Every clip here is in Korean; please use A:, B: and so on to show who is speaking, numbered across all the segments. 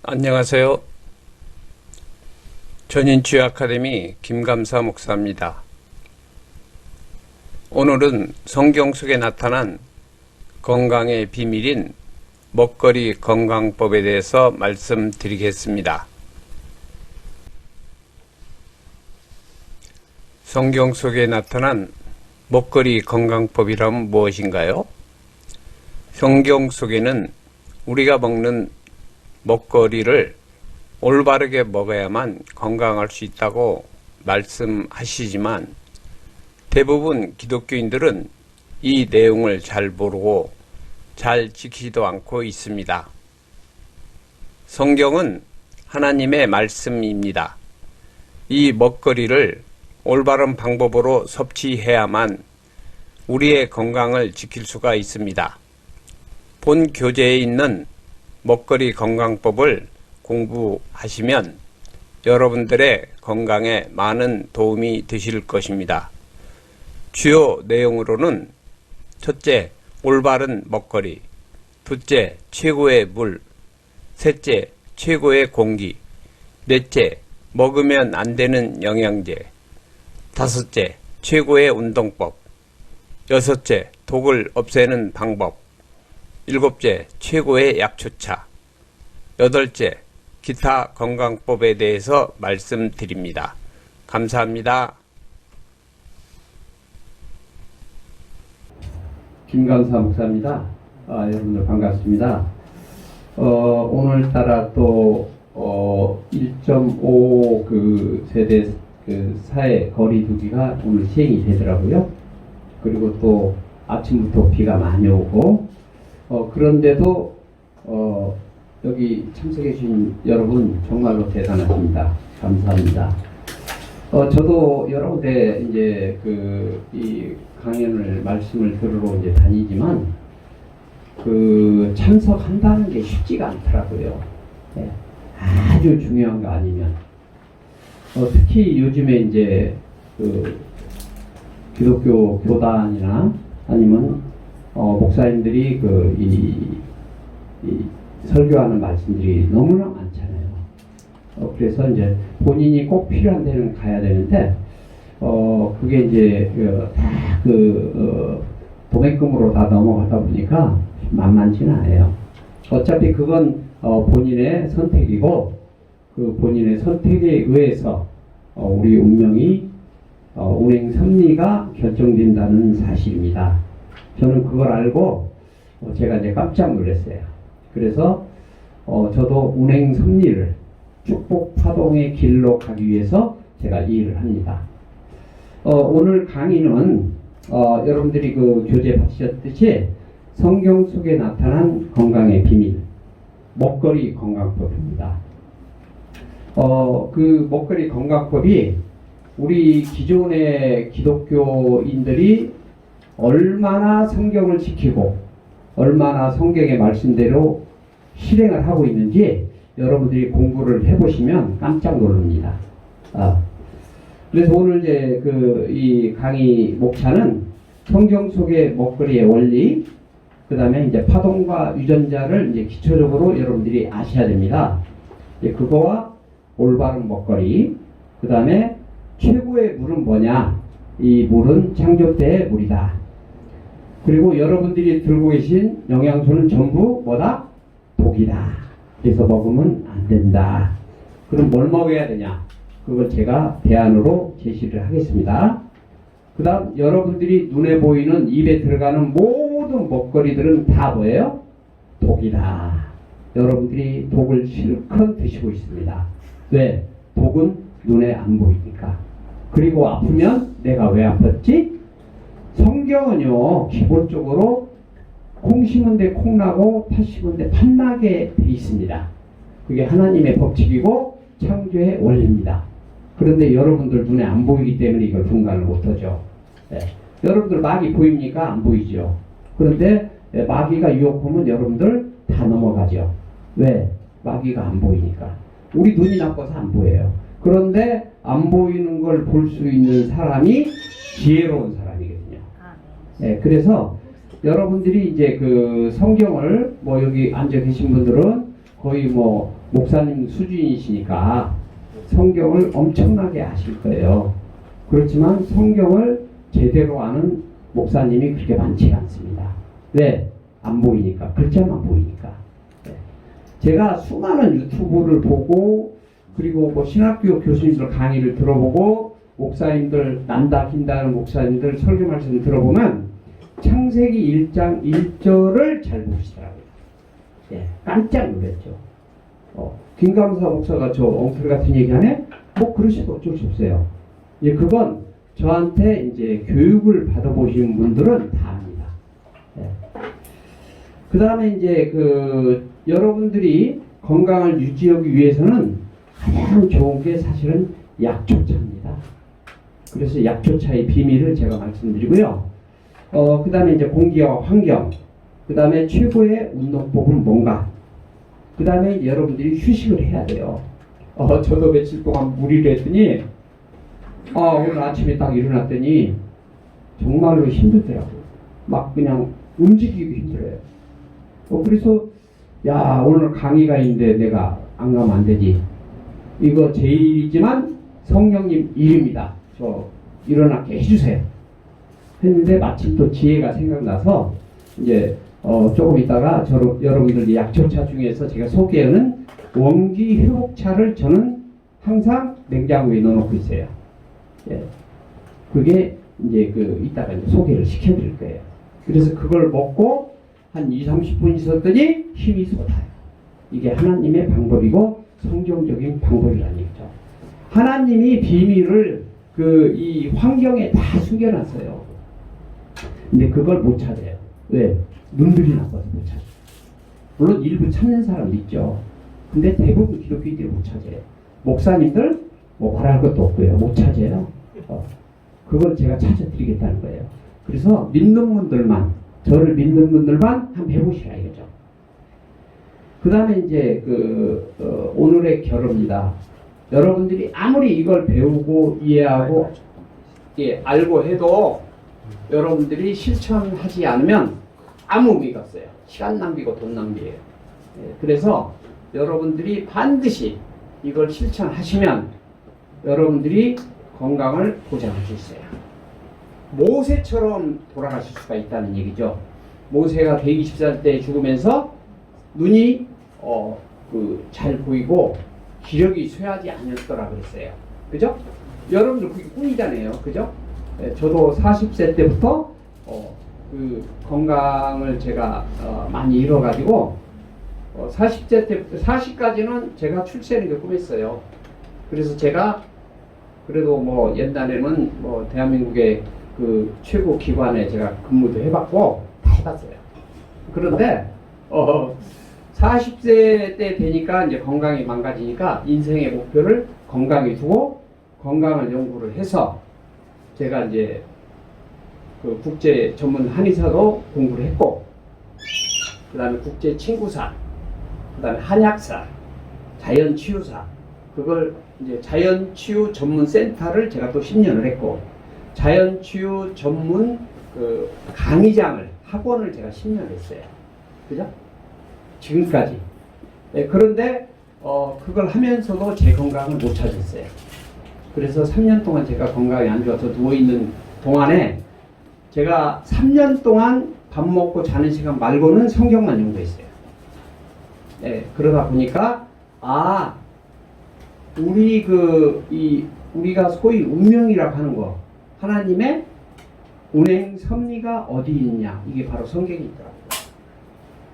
A: 안녕하세요. 전인치유 아카데미 김감사 목사입니다. 오늘은 성경 속에 나타난 건강의 비밀인 먹거리 건강법에 대해서 말씀드리겠습니다. 성경 속에 나타난 먹거리 건강법이란 무엇인가요? 성경 속에는 우리가 먹는 먹거리를 올바르게 먹어야만 건강할 수 있다고 말씀하시지만 대부분 기독교인들은 이 내용을 잘 모르고 잘 지키지도 않고 있습니다. 성경은 하나님의 말씀입니다. 이 먹거리를 올바른 방법으로 섭취해야만 우리의 건강을 지킬 수가 있습니다. 본 교재에 있는 먹거리 건강법을 공부하시면 여러분들의 건강에 많은 도움이 되실 것입니다. 주요 내용으로는 첫째, 올바른 먹거리, 둘째, 최고의 물, 셋째, 최고의 공기, 넷째, 먹으면 안 되는 영양제, 다섯째, 최고의 운동법, 여섯째, 독을 없애는 방법, 일곱째, 최고의 약초차, 여덟째, 기타 건강법에 대해서 말씀드립니다. 감사합니다.
B: 김감사 목사입니다. 여러분들 반갑습니다. 오늘따라 또 1.5 그 세대 그 사회 거리두기가 오늘 시행이 되더라고요. 그리고 또 아침부터 비가 많이 오고 그런데도 여기 참석해 주신 여러분 정말로 대단하십니다. 감사합니다. 저도 여러 군데 이제 이 강연을 말씀을 들으러 이제 다니지만 참석한다는 게 쉽지가 않더라고요. 네. 아주 중요한 거 아니면 특히 요즘에 이제 기독교 교단이나 아니면 목사님들이 이 설교하는 말씀들이 너무나 많잖아요. 그래서 이제 본인이 꼭 필요한 데는 가야 되는데 그게 이제 도매금으로 다 넘어가다 보니까 만만치는 않아요. 어차피 그건 본인의 선택이고 그 본인의 선택에 의해서 우리 운명이 운행 섭리가 결정된다는 사실입니다. 저는 그걸 알고 제가 이제 깜짝 놀랐어요. 그래서 저도 운행 섭리를 축복 파동의 길로 가기 위해서 제가 이 일을 합니다. 오늘 강의는 여러분들이 그 교재 받으셨듯이 성경 속에 나타난 건강의 비밀, 먹거리 건강법입니다. 그 먹거리 건강법이 우리 기존의 기독교인들이 얼마나 성경을 지키고 얼마나 성경의 말씀대로 실행을 하고 있는지 여러분들이 공부를 해보시면 깜짝 놀랍니다. 그래서 오늘 이제 이 강의 목차는 성경 속의 먹거리의 원리, 그 다음에 이제 파동과 유전자를 이제 기초적으로 여러분들이 아셔야 됩니다. 그거와 올바른 먹거리, 그 다음에 최고의 물은 뭐냐? 이 물은 창조 때의 물이다. 그리고 여러분들이 들고 계신 영양소는 전부 뭐다? 독이다. 그래서 먹으면 안 된다. 그럼 뭘 먹어야 되냐? 그걸 제가 대안으로 제시를 하겠습니다. 그 다음 여러분들이 눈에 보이는 입에 들어가는 모든 먹거리들은 다 뭐예요? 독이다. 여러분들이 독을 실컷 드시고 있습니다. 왜? 독은 눈에 안 보이니까. 그리고 아프면 내가 왜 아팠지? 성경은요 기본적으로 콩 심은 데 콩나고 팥 심은 데 팥나게 돼 있습니다. 그게 하나님의 법칙이고 창조의 원리입니다. 그런데 여러분들 눈에 안 보이기 때문에 이걸 분간을 못하죠. 네. 여러분들 마귀 보입니까? 안 보이죠. 그런데 마귀가 유혹하면 여러분들 다 넘어가죠. 왜? 마귀가 안 보이니까. 우리 눈이 나빠서 안 보여요. 그런데 안 보이는 걸 볼 수 있는 사람이 지혜로운 사람이거든요. 네, 그래서 여러분들이 이제 성경을 여기 앉아 계신 분들은 거의 뭐 목사님 수준이시니까 성경을 엄청나게 아실 거예요. 그렇지만 성경을 제대로 아는 목사님이 그렇게 많지 않습니다. 왜? 안 보이니까. 글자만 보이니까. 네. 제가 수많은 유튜브를 보고 그리고 뭐 신학교 교수님들 강의를 들어보고 목사님들 난다 긴다는 목사님들 설교 말씀 들어보면 창세기 1장 1절을 잘 보시더라고요. 예, 깜짝 놀랐죠. 김강사 목사가 저 엉터리 같은 얘기하네? 뭐 그러셔도 어쩔 수 없어요. 예, 그건 저한테 이제 교육을 받아보신 분들은 다 압니다. 예. 그 다음에 이제 여러분들이 건강을 유지하기 위해서는 가장 좋은 게 사실은 약초차입니다. 그래서 약초차의 비밀을 제가 말씀드리고요. 그 다음에 이제 공기와 환경, 그 다음에 최고의 운동법은 뭔가, 그 다음에 여러분들이 휴식을 해야 돼요. 저도 며칠 동안 무리를 했더니, 오늘 아침에 딱 일어났더니, 정말로 힘들더라고요. 막 그냥 움직이기 힘들어요. 그래서, 야, 오늘 강의가 있는데 내가 안 가면 안 되지. 이거 제 일이지만 성령님 일입니다. 저 일어나게 해주세요. 했는데 마침 또 지혜가 생각나서 이제 조금 있다가 여러분들 약초차 중에서 제가 소개하는 원기 회복차를 저는 항상 냉장고에 넣어놓고 있어요. 예. 그게 이제 이따가 이제 소개를 시켜드릴 거예요. 그래서 그걸 먹고 한 20-30분 있었더니 힘이 솟아요. 이게 하나님의 방법이고 성경적인 방법이라는 얘기죠. 하나님이 비밀을 이 환경에 다 숨겨놨어요. 근데 그걸 못 찾아요. 왜? 눈들이 나빠서 못 찾아요. 물론 일부 찾는 사람도 있죠. 근데 대부분 기독교인들이 못 찾아요. 목사님들 뭐 말할 것도 없고요. 못 찾아요. 그걸 제가 찾아드리겠다는 거예요. 그래서 믿는 분들만, 저를 믿는 분들만 한번 해보시라 이거죠. 그 다음에 이제 오늘의 결론입니다. 여러분들이 아무리 이걸 배우고 이해하고 알고 해도 여러분들이 실천하지 않으면 아무 의미가 없어요. 시간 낭비고 돈 낭비예요. 그래서 여러분들이 반드시 이걸 실천하시면 여러분들이 건강을 보장할 수 있어요. 모세처럼 돌아가실 수가 있다는 얘기죠. 모세가 120살 때 죽으면서 눈이 잘 보이고 기력이 쇠하지 않았더라 그랬어요. 그죠? 여러분들 그게 꿈이잖아요. 그죠? 저도 40세 때부터 건강을 제가 많이 잃어가지고 40세 때부터 40까지는 제가 출세하는 게 꿈이었어요. 그래서 제가 그래도 뭐 옛날에는 뭐 대한민국의 최고 기관에 제가 근무도 해봤고 다 해봤어요. 그런데 40세 때 되니까 이제 건강이 망가지니까 인생의 목표를 건강에 두고 건강을 연구를 해서 제가 이제 국제 전문 한의사도 공부를 했고, 그 다음에 국제 친구사, 그 다음에 한약사, 자연치유사, 그걸 이제 자연치유 전문 센터를 제가 또 10년을 했고, 자연치유 전문 강의장을, 학원을 제가 10년 했어요. 그죠? 지금까지. 네, 그런데 그걸 하면서도 제 건강을 못 찾았어요. 그래서 3년 동안 제가 건강이 안 좋아서 누워있는 동안에 제가 3년 동안 밥 먹고 자는 시간 말고는 성경만 연구했어요. 네, 그러다 보니까 우리가 소위 운명이라고 하는 거, 하나님의 운행 섭리가 어디 있냐, 이게 바로 성경에 있더라고요.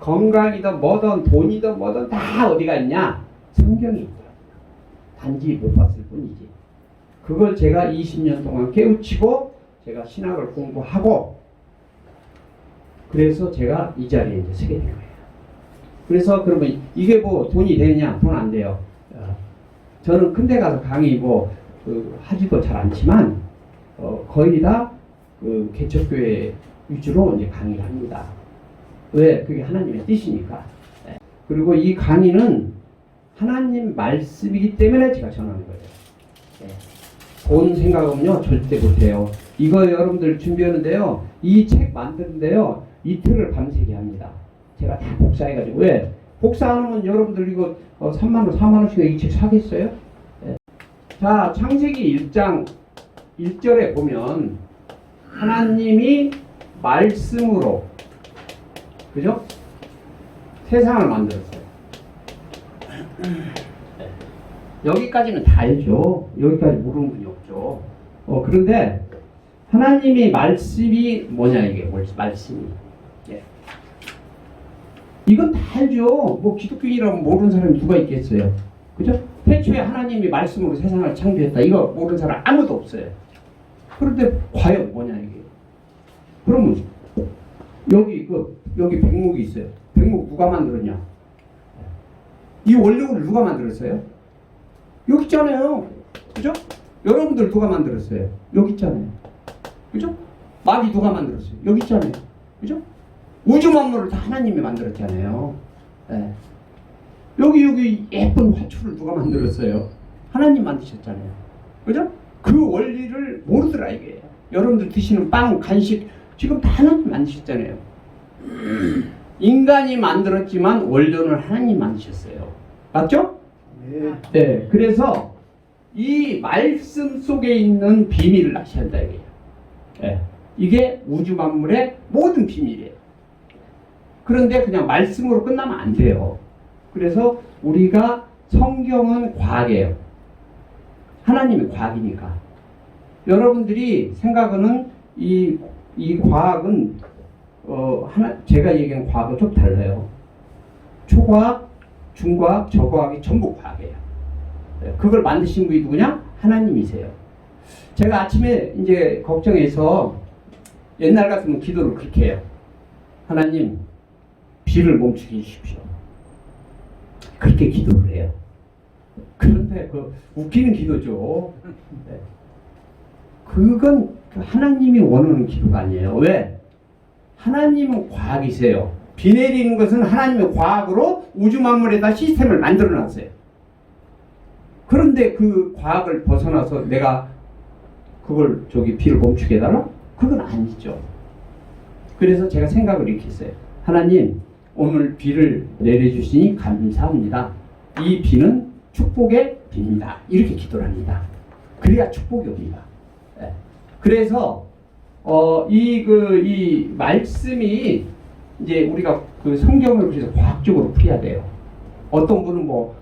B: 건강이든 뭐든 돈이든 뭐든 다 어디가 있냐, 성경에 있더라고요. 단지 못 봤을 뿐이지. 그걸 제가 20년 동안 깨우치고 제가 신학을 공부하고, 그래서 제가 이 자리에 이제 서게 된 거예요. 그래서 그러면 이게 뭐 돈이 되느냐? 돈 안 돼요. 저는 큰 데 가서 강의 하지도 잘 않지만 거의 다 개척교회 위주로 이제 강의를 합니다. 왜? 그게 하나님의 뜻이니까. 그리고 이 강의는 하나님 말씀이기 때문에 제가 전하는 거예요. 돈 생각은요 절대 못해요. 이거 여러분들 준비하는데요, 이 책 만드는데요 이틀을 밤새게 합니다. 제가 다 복사해가지고. 왜? 복사 안 하면 여러분들 이거 3만 원, 4만 원씩 이 책 사겠어요? 예. 자, 창세기 1장 1절에 보면 하나님이 말씀으로, 그죠? 세상을 만들었어요. 여기까지는 다 알죠. 여기까지 모르는 분이 없죠. 그런데 하나님이 말씀이 뭐냐, 이게 말씀이. 예. 이건 다 알죠. 뭐 기독교인이라면 모르는 사람이 누가 있겠어요. 그죠? 태초에 하나님이 말씀으로 세상을 창조했다. 이거 모르는 사람 아무도 없어요. 그런데 과연 뭐냐, 이게. 그러면 여기 백목이 있어요. 백목 누가 만들었냐? 이 원료를 누가 만들었어요? 여기 있잖아요. 그죠? 여러분들 누가 만들었어요? 여기 있잖아요. 그죠? 말이 누가 만들었어요? 여기 있잖아요. 그죠? 우주 만물을 다 하나님이 만들었잖아요. 네. 여기 예쁜 화초를 누가 만들었어요? 하나님 만드셨잖아요. 그죠? 그 원리를 모르더라, 이게. 여러분들 드시는 빵, 간식 지금 다 하나님 만드셨잖아요. 인간이 만들었지만 원료는 하나님 만드셨어요. 맞죠?
C: 네.
B: 네. 그래서 이 말씀 속에 있는 비밀을 아셔야 한다, 이게요. 네. 이게 우주 만물의 모든 비밀이에요. 그런데 그냥 말씀으로 끝나면 안 돼요. 그래서 우리가 성경은 과학이에요. 하나님의 과학이니까. 여러분들이 생각하는 이 과학은 제가 얘기하는 과학은 좀 달라요. 초과학, 중과학, 저과학이 전부 과학이에요. 그걸 만드신 분이 누구냐? 하나님이세요. 제가 아침에 이제 걱정해서 옛날 같으면 기도를 그렇게 해요. 하나님, 비를 멈추게 해주십시오. 그렇게 기도를 해요. 그런데 그 웃기는 기도죠. 네. 그건 하나님이 원하는 기도가 아니에요. 왜? 하나님은 과학이세요. 비 내리는 것은 하나님의 과학으로 우주 만물에다 시스템을 만들어 놨어요. 그런데 그 과학을 벗어나서 내가 그걸 비를 멈추게 해달라? 그건 아니죠. 그래서 제가 생각을 이렇게 했어요. 하나님, 오늘 비를 내려주시니 감사합니다. 이 비는 축복의 비입니다. 이렇게 기도를 합니다. 그래야 축복이 옵니다. 네. 그래서 이 말씀이 이제 우리가 그 성경을 그래서 과학적으로 풀어야 돼요. 어떤 분은 뭐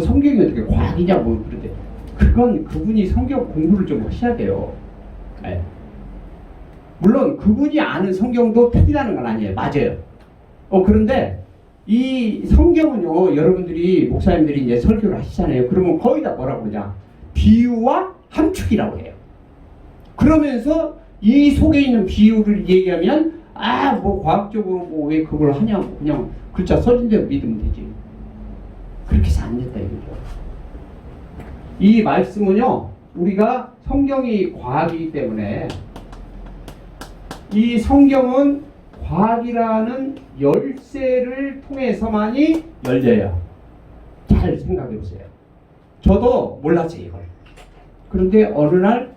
B: 성경이 어떻게 과학이냐 그러대. 그건 그분이 성경 공부를 좀 하셔야 돼요. 네. 물론 그분이 아는 성경도 틀리다는 건 아니에요. 맞아요. 그런데 이 성경은요, 여러분들이 목사님들이 이제 설교를 하시잖아요. 그러면 거의 다 뭐라고 그러냐? 비유와 함축이라고 해요. 그러면서 이 속에 있는 비유를 얘기하면 뭐 과학적으로 왜 그걸 하냐고 그냥 글자 써진 대로 믿으면 되지. 그렇게 해서 안 됐다 이거죠. 이 말씀은요, 우리가 성경이 과학이기 때문에 이 성경은 과학이라는 열쇠를 통해서만이 열려요. 잘 생각해 보세요. 저도 몰랐어요, 이걸. 그런데 어느 날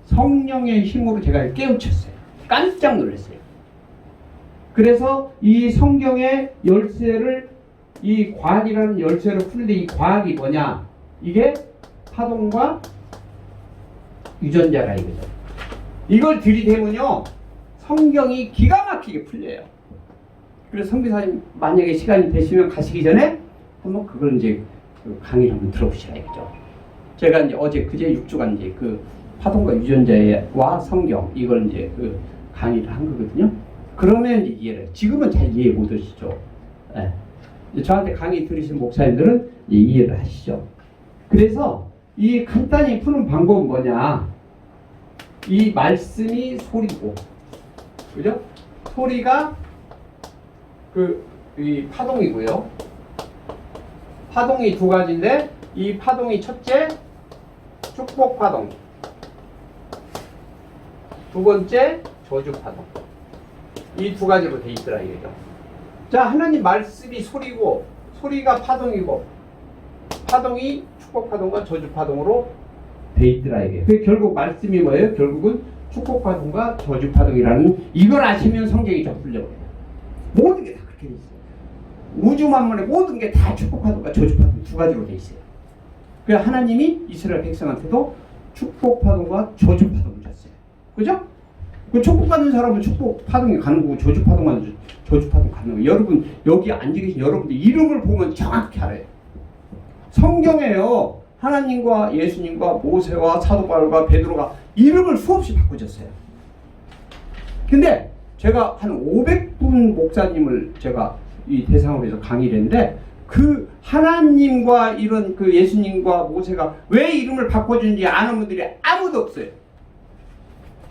B: 성령의 힘으로 제가 깨우쳤어요. 깜짝 놀랐어요. 그래서 이 성경의 열쇠를, 이 과학이라는 열쇠를 푸는데 이 과학이 뭐냐? 이게 파동과 유전자라 이거죠. 이걸 들이대면요, 성경이 기가 막히게 풀려요. 그래서 선교사님 만약에 시간이 되시면 가시기 전에 한번 그걸 이제 강의를 한번 들어보시라 이거죠. 제가 이제 어제 그제 6주간 이제 그 파동과 유전자와 성경 이걸 이제 그 강의를 한 거거든요. 그러면 이제 이해를 해요. 지금은 잘 이해 못 하시죠. 네. 저한테 강의 들으신 목사님들은 이해를 하시죠. 그래서 이 간단히 푸는 방법은 뭐냐? 이 말씀이 소리고, 그죠? 소리가 이 파동이고요. 파동이 두 가지인데 이 파동이 첫째 축복 파동, 두 번째 저주 파동. 이 두 가지로 돼 있더라 이거죠. 자, 하나님 말씀이 소리고, 소리가 파동이고, 파동이 축복 파동과 저주 파동으로 돼 있더라 이게. 그 결국 말씀이 뭐예요? 결국은 축복 파동과 저주 파동이라는, 이걸 아시면 성경이 좀 풀려버려요. 모든 게 다 그렇게 돼 있어요. 우주 만물의 모든 게 다 축복파동과 저주파동 두 가지로 돼 있어요. 그래서 하나님이 이스라엘 백성한테도 축복파동과 저주파동을 줬어요. 그죠? 그 축복받는 사람은 축복파동이 가는 거고 저주파동은 저주파동 가는 거예요. 여러분 여기 앉아 계신 여러분들 이름을 보면 정확히 알아요. 성경에요. 하나님과 예수님과 모세와 사도 바울과 베드로가 이름을 수없이 바꿔줬어요. 근데 제가 한 500분 목사님을 제가 이 대상으로 해서 강의를 했는데 그 하나님과 이런 그 예수님과 모세가 왜 이름을 바꿔준지 아는 분들이 아무도 없어요.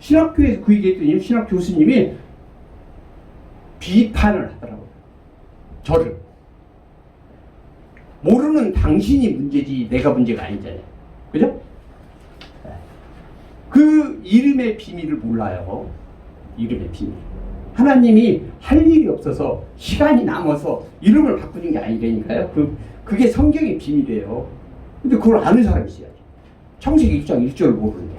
B: 신학교에서 그 얘기했더니 신학 교수님이 비판을 하더라고요. 저를. 모르는 당신이 문제지 내가 문제가 아니잖아요. 그죠? 그 이름의 비밀을 몰라요. 이름의 비밀. 하나님이 할 일이 없어서 시간이 남아서 이름을 바꾸는 게 아니라니까요. 그게 성경의 비밀이에요. 근데 그걸 아는 사람이 있어야죠. 창세기 1장 1절을 모르는데.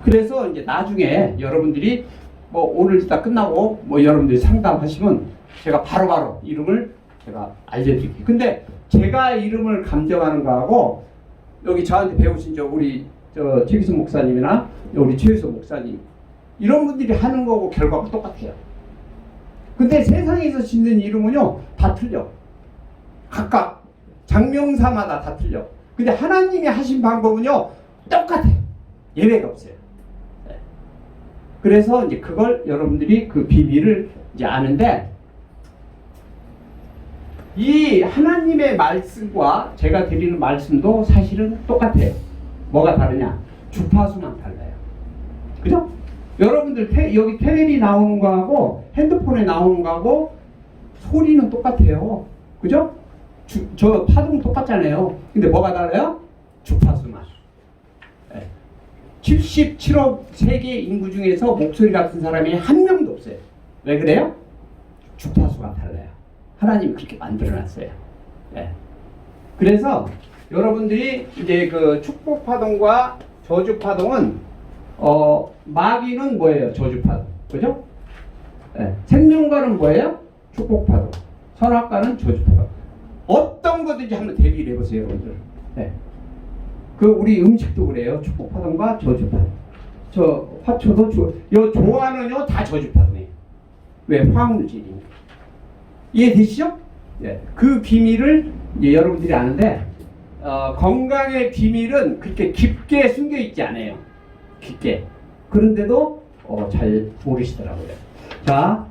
B: 그래서 이제 나중에 여러분들이 뭐 오늘 이따 끝나고 뭐 여러분들이 상담하시면 제가 바로바로 이름을 제가 알려드릴게요. 근데 제가 이름을 감정하는 거하고 여기 저한테 배우신 우리 최기순 목사님이나 우리 최유서 목사님 이런 분들이 하는 거고 결과가 똑같아요. 근데 세상에서 짓는 이름은요 다 틀려. 각각 장명사마다 다 틀려. 근데 하나님이 하신 방법은요 똑같아요. 예외가 없어요. 그래서 이제 그걸 여러분들이 그 비밀을 이제 아는데 이 하나님의 말씀과 제가 드리는 말씀도 사실은 똑같아요. 뭐가 다르냐? 주파수만 달라요. 그죠? 여러분들 여기 텔레비 나오는 거하고 핸드폰에 나오는 거하고 소리는 똑같아요. 그죠? 저 파동 똑같잖아요. 근데 뭐가 달라요? 주파수만. 77억 세계 인구 중에서 목소리 같은 사람이 한 명도 없어요. 왜 그래요? 주파수가 달라요. 하나님이 그렇게 만들어놨어요. 네. 그래서 여러분들이 이제 그 축복 파동과 저주 파동은 마귀는 뭐예요? 저주 파동, 그죠? 네. 생명과는 뭐예요? 축복 파동. 선악과는 저주 파동. 어떤 거든지 한번 대비를 해보세요, 여러분들. 네. 그 우리 음식도 그래요. 축복 파동과 저주 파동. 저 화초도 요 조화는요 다 저주 파동이에요. 왜? 화학물질이니까. 이해되시죠? 네. 그 비밀을 이제 여러분들이 아는데 건강의 비밀은 그렇게 깊게 숨겨 있지 않아요. 깊게. 그런데도 잘 모르시더라고요. 자,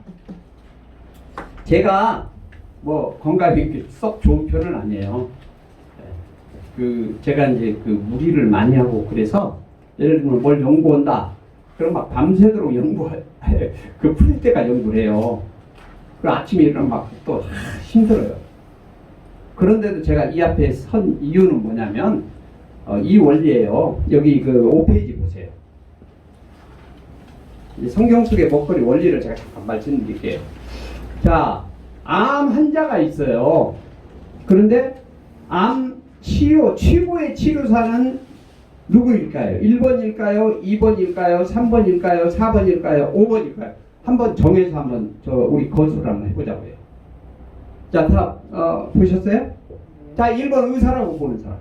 B: 제가 뭐 건강이 썩 좋은 편은 아니에요. 제가 이제 그 무리를 많이 하고 그래서 예를 들면 뭘 연구한다. 그럼 막 밤새도록 그 풀릴 때까지 연구를 해요. 그리고 아침에 일어나면 막 또 힘들어요. 그런데도 제가 이 앞에 선 이유는 뭐냐면 이 원리예요. 여기 그 5페이지 보세요. 성경 속의 먹거리 원리를 제가 잠깐 말씀드릴게요. 자, 암 환자가 있어요. 그런데 암 치료, 최고의 치료사는 누구일까요? 1번일까요? 2번일까요? 3번일까요? 4번일까요? 5번일까요? 한번 정해서 한번 우리 거수를 한번 해보자고요. 자, 다 보셨어요? 자, 1번 의사라고 보는 사람.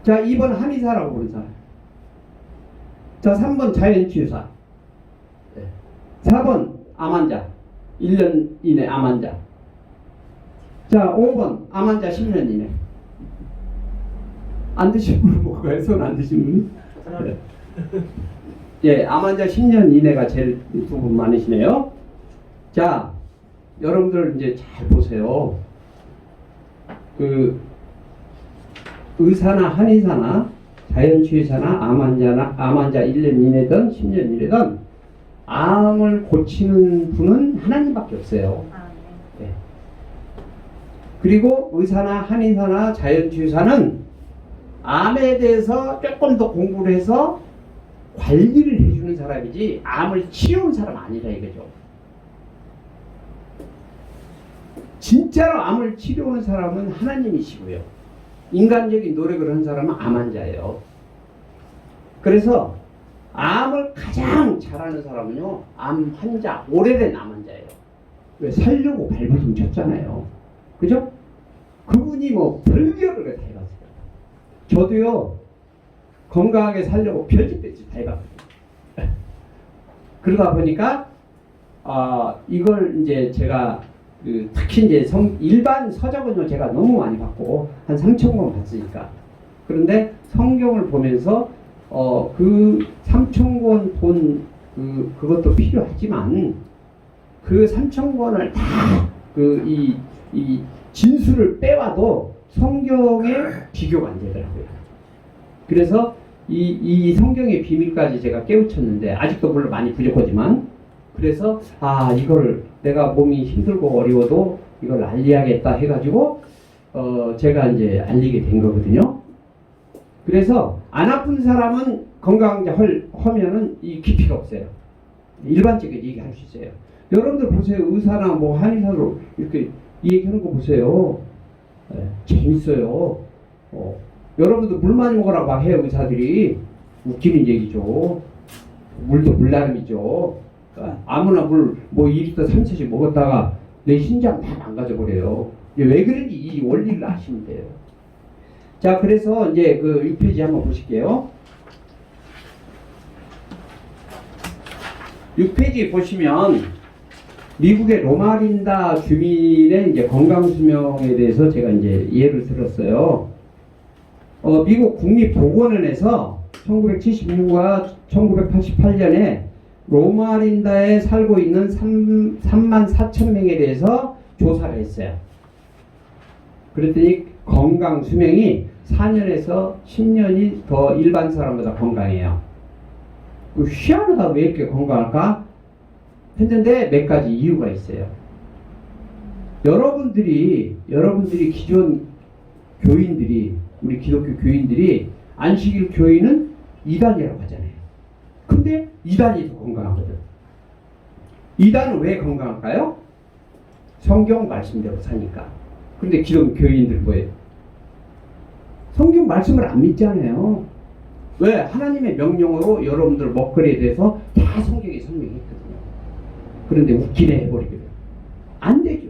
B: 자, 2번 한의사라고 보는 사람. 자, 3번 자연치유사. 4번 암 환자. 1년 이내 암 환자. 자, 5번 암 환자 10년 이내. 안 드신 분은 뭐가요? 손 안 드신 분이? 네. 예, 암 환자 10년 이내가 제일 두 분 많으시네요. 자, 여러분들 이제 잘 보세요. 그 의사나 한의사나 자연치유사나 암 환자 1년 이내든 10년 이내든 암을 고치는 분은 하나님밖에 없어요. 네. 그리고 의사나 한의사나 자연치유사는 암에 대해서 조금 더 공부를 해서 관리를 해주는 사람이지 암을 치료하는 사람 아니다 이거죠. 진짜로 암을 치료하는 사람은 하나님이시고요. 인간적인 노력을 한 사람은 암 환자예요. 그래서 암을 가장 잘하는 사람은요, 암 환자, 오래된 암 환자예요. 왜 살려고 발버둥 쳤잖아요. 그죠? 그분이 뭐 별별을 다 해봤어요. 저도요, 건강하게 살려고 별짓 별짓 다 해봤거든요. 그러다 보니까, 이걸 이제 제가, 특히 이제 일반 서적은요, 제가 너무 많이 봤고, 한 3,000권 봤으니까. 그런데 성경을 보면서, 그 3,000권 본, 그것도 필요하지만, 그 3,000권을 다, 이 진수를 빼와도 성경에 비교가 안 되더라고요. 그래서 이 성경의 비밀까지 제가 깨우쳤는데, 아직도 물론 많이 부족하지만, 그래서, 이걸 내가 몸이 힘들고 어려워도 이걸 알려야겠다 해가지고, 제가 이제 알리게 된 거거든요. 그래서 안 아픈 사람은 건강하게 하면은 이 깊이가 없어요. 일반적인 얘기할 수 있어요. 여러분들 보세요. 의사나 뭐 한의사로 이렇게 얘기하는 거 보세요. 재밌어요. 여러분들 물 많이 먹으라고 막 해요. 의사들이. 웃기는 얘기죠. 물도 물나름이죠. 아무나 물 뭐 2리터 3리터씩 먹었다가 내 신장 다 망가져버려요. 왜 그런지 이 원리를 아시면 돼요. 자, 그래서 이제 그 6페이지 한번 보실게요. 6페이지 보시면 미국의 로마린다 주민의 이제 건강 수명에 대해서 제가 이제 예를 들었어요. 미국 국립보건원에서 1976과 1988년에 로마린다에 살고 있는 3만 4천 명에 대해서 조사를 했어요. 그랬더니 건강 수명이 4년에서 10년이 더 일반 사람보다 건강해요. 희한하다. 왜 이렇게 건강할까? 했는데 몇 가지 이유가 있어요. 여러분들이 기존 교인들이, 우리 기독교 교인들이 안식일 교인은 이단이라고 하잖아요. 근데 이단이 더 건강하거든. 이단은 왜 건강할까요? 성경 말씀대로 사니까. 근데 기존 교인들 뭐예요? 성경 말씀을 안 믿잖아요. 왜? 하나님의 명령으로 여러분들 먹거리에 대해서 다 성경에 설명했거든요. 그런데 웃기네 해버리거든요. 안 되죠.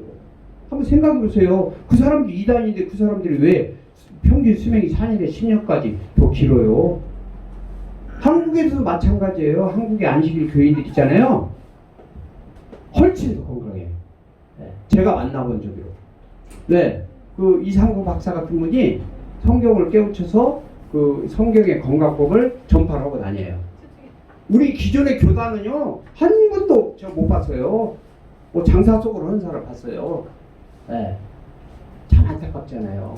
B: 한번 생각해 보세요. 그 사람들이 이단인데 그 사람들이 왜 평균 수명이 4년에 10년까지 더 길어요? 한국에서도 마찬가지예요. 한국의 안식일 교인들 있잖아요. 훨씬 더 건강해요. 제가 만나본 적으로. 네, 그 이상구 박사 같은 분이 성경을 깨우쳐서 그 성경의 건강법을 전파를 하고 다녀요. 우리 기존의 교단은요, 한 분도 제가 못 봤어요. 뭐 장사 속으로 하는 사람 봤어요. 네. 참 안타깝잖아요.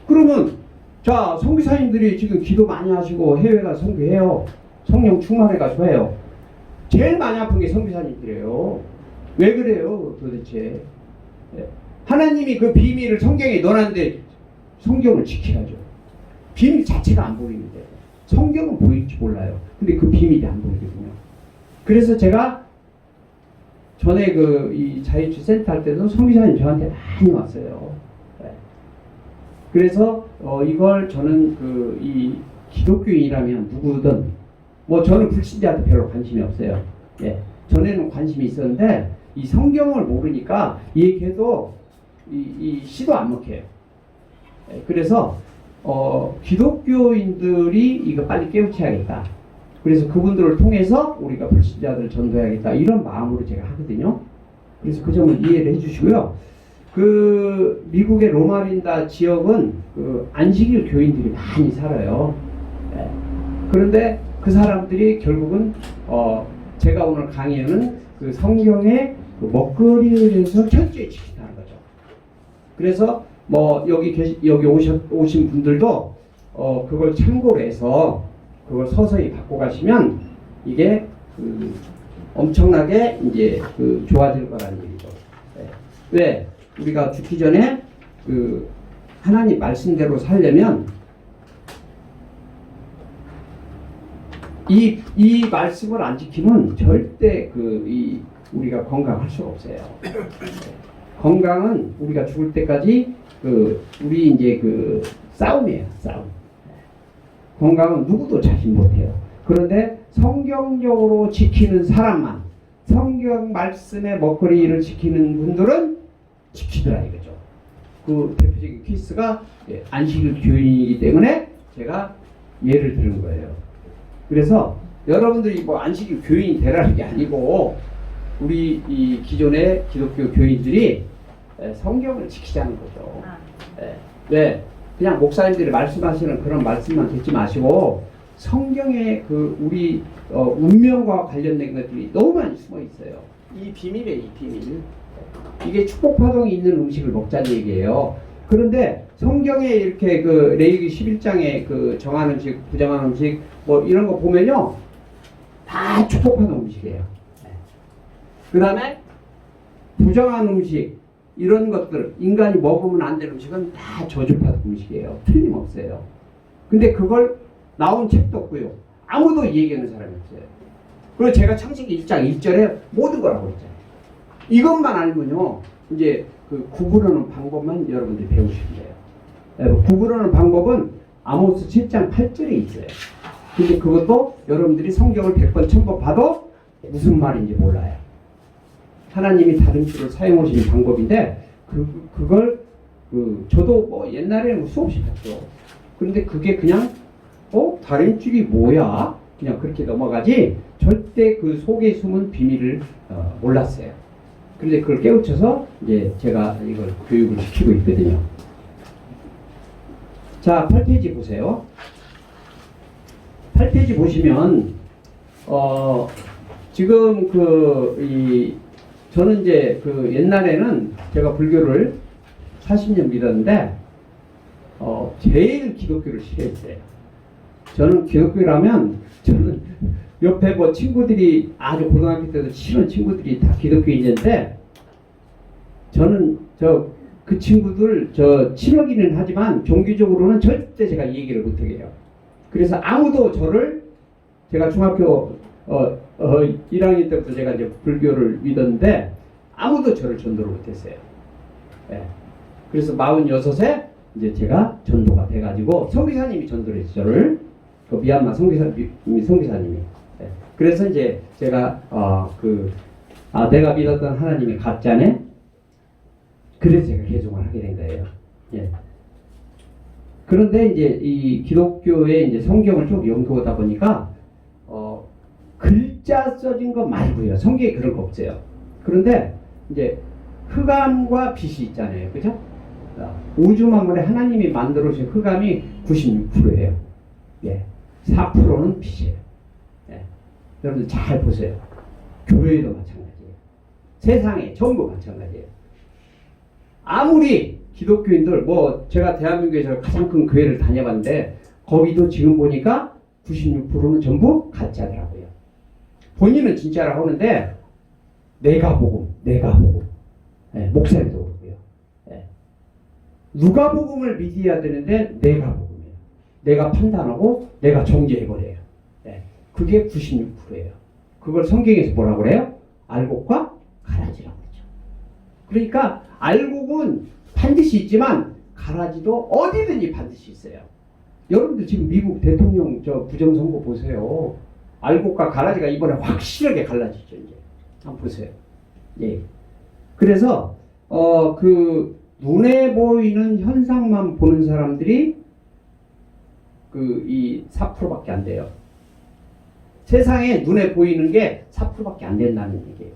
B: 그러면 자, 선교사님들이 지금 기도 많이 하시고 해외 가서 선교해요. 성령 충만해가지고 해요. 제일 많이 아픈 게 선교사님들이에요. 왜 그래요 도대체? 네. 하나님이 그 비밀을 성경에 넣어놨는데 성경을 지켜야죠. 비밀 자체가 안 보이는데 성경은 보일지 몰라요. 근데 그 비밀이 안 보이거든요. 그래서 제가 전에 이 자유치 센터 할 때도 선교사님 저한테 많이 왔어요. 네. 그래서 이걸 저는 이 기독교인이라면 누구든 뭐 저는 불신자한테 별로 관심이 없어요. 예. 전에는 관심이 있었는데 이 성경을 모르니까 얘기해도 이 시도 안 먹혀요. 예. 그래서 기독교인들이 이거 빨리 깨우쳐야겠다. 그래서 그분들을 통해서 우리가 불신자들 전도해야겠다. 이런 마음으로 제가 하거든요. 그래서 그 점을 이해를 해주시고요. 그 미국의 로마린다 지역은 그 안식일 교인들이 많이 살아요. 네. 그런데 그 사람들이 결국은 제가 오늘 강의하는 그 성경의 그 먹거리에 대해서 철저히 지킨다는 거죠. 그래서 뭐 여기 오신 분들도 그걸 참고로 해서 그걸 서서히 바꿔 가시면 이게 엄청나게 이제 좋아질 거라는 얘기죠. 네. 왜? 우리가 죽기 전에 하나님 말씀대로 살려면 이 말씀을 안 지키면 절대 우리가 건강할 수가 없어요. 건강은 우리가 죽을 때까지 우리 이제 싸움이에요. 싸움. 건강은 누구도 자신 못해요. 그런데 성경적으로 지키는 사람만, 성경 말씀의 먹거리를 지키는 분들은 지키더라 이거죠. 그 대표적인 케이스가 안식일 교인이기 때문에 제가 예를 드는 거예요. 그래서 여러분들이 뭐 안식일 교인이 되라는 게 아니고 우리 이 기존의 기독교 교인들이 성경을 지키자는 거죠. 네, 그냥 목사님들이 말씀하시는 그런 말씀만 듣지 마시고 성경에 그 우리 운명과 관련된 것들이 너무 많이 숨어 있어요. 이 비밀이에요, 이 비밀. 이게 축복 파동이 있는 음식을 먹자는 얘기예요. 그런데 성경에 이렇게 그 레위기 11장에 그 정한 음식, 부정한 음식 뭐 이런 거 보면요, 다 축복 파동 음식이에요. 그 다음에 부정한 음식 이런 것들 인간이 먹으면 안 되는 음식은 다 저주파동 음식이에요. 틀림없어요. 근데 그걸 나온 책도 없고요. 아무도 얘기하는 사람이 없어요. 그리고 제가 창세기 1장 1절에 모든 거라고 했잖아요. 이것만 알면요, 이제 그 구분하는 방법만 여러분들이 배우시면 돼요. 구분하는 방법은 아모스 7장 8절에 있어요. 근데 그것도 여러분들이 성경을 100번 1000번 봐도 무슨 말인지 몰라요. 하나님이 다른 줄을 사용하시는 방법인데 그걸 저도 뭐 옛날에는 수없이 봤죠. 그런데 그게 그냥 다른 줄이 뭐야? 그냥 그렇게 넘어가지 절대 그 속에 숨은 비밀을 몰랐어요. 그런데 그걸 깨우쳐서 이제 제가 이걸 교육을 시키고 있거든요. 자, 8페이지 보세요. 8페이지 보시면 지금 저는 이제 그 옛날에는 제가 불교를 40년 믿었는데 제일 기독교를 싫어했어요. 저는 기독교라면 저는 옆에 뭐 친구들이 아주 고등학교 때도 친한 친구들이 다 기독교인인데 저는 그 친구들 친하기는 하지만 종교적으로는 절대 제가 얘기를 못하게 해요. 그래서 아무도 저를 제가 중학교 1학년 때부터 제가 이제 불교를 믿었는데 아무도 저를 전도를 못했어요. 예. 그래서 46에 이제 제가 전도가 돼가지고 성기사님이 전도를 했어요. 저를 그 미얀마 성기사님이. 예. 그래서 이제 제가 내가 믿었던 하나님이 가짜네. 그래서 제가 개종을 하게 된 거예요. 예. 그런데 이제 이 기독교에 이제 성경을 좀 연구하다 보니까 글자 써진 거 말고요. 성경에 그런 거 없어요. 그런데 이제 흑암과 빛이 있잖아요. 그죠? 우주 만물에 하나님이 만들어 주신 흑암이 96%예요. 예. 4%는 빛이에요. 예. 여러분들 잘 보세요. 교회도 마찬가지예요. 세상에 전부 마찬가지예요. 아무리 기독교인들 뭐 제가 대한민국에서 가장 큰 교회를 다녀봤는데 거기도 지금 보니까 96%는 전부 가짜더라고요. 본인은 진짜라고 하는데 내가 복음. 예, 목사님도 그렇고요. 예. 누가복음을 믿어야 되는데 내가 복음이에요. 내가 판단하고 내가 정죄해버려요. 예. 그게 96%예요. 그걸 성경에서 뭐라고 그래요? 알곡과 가라지라고 그러죠. 그러니까 알곡은 반드시 있지만 가라지도 어디든지 반드시 있어요. 여러분들 지금 미국 대통령 부정선거 보세요. 알곡과 가라지가 이번에 확실하게 갈라지죠. 이제 한번 보세요. 예. 그래서 그 눈에 보이는 현상만 보는 사람들이 이 4%밖에 안 돼요. 세상에 눈에 보이는 게 4%밖에 안 된다는 얘기예요.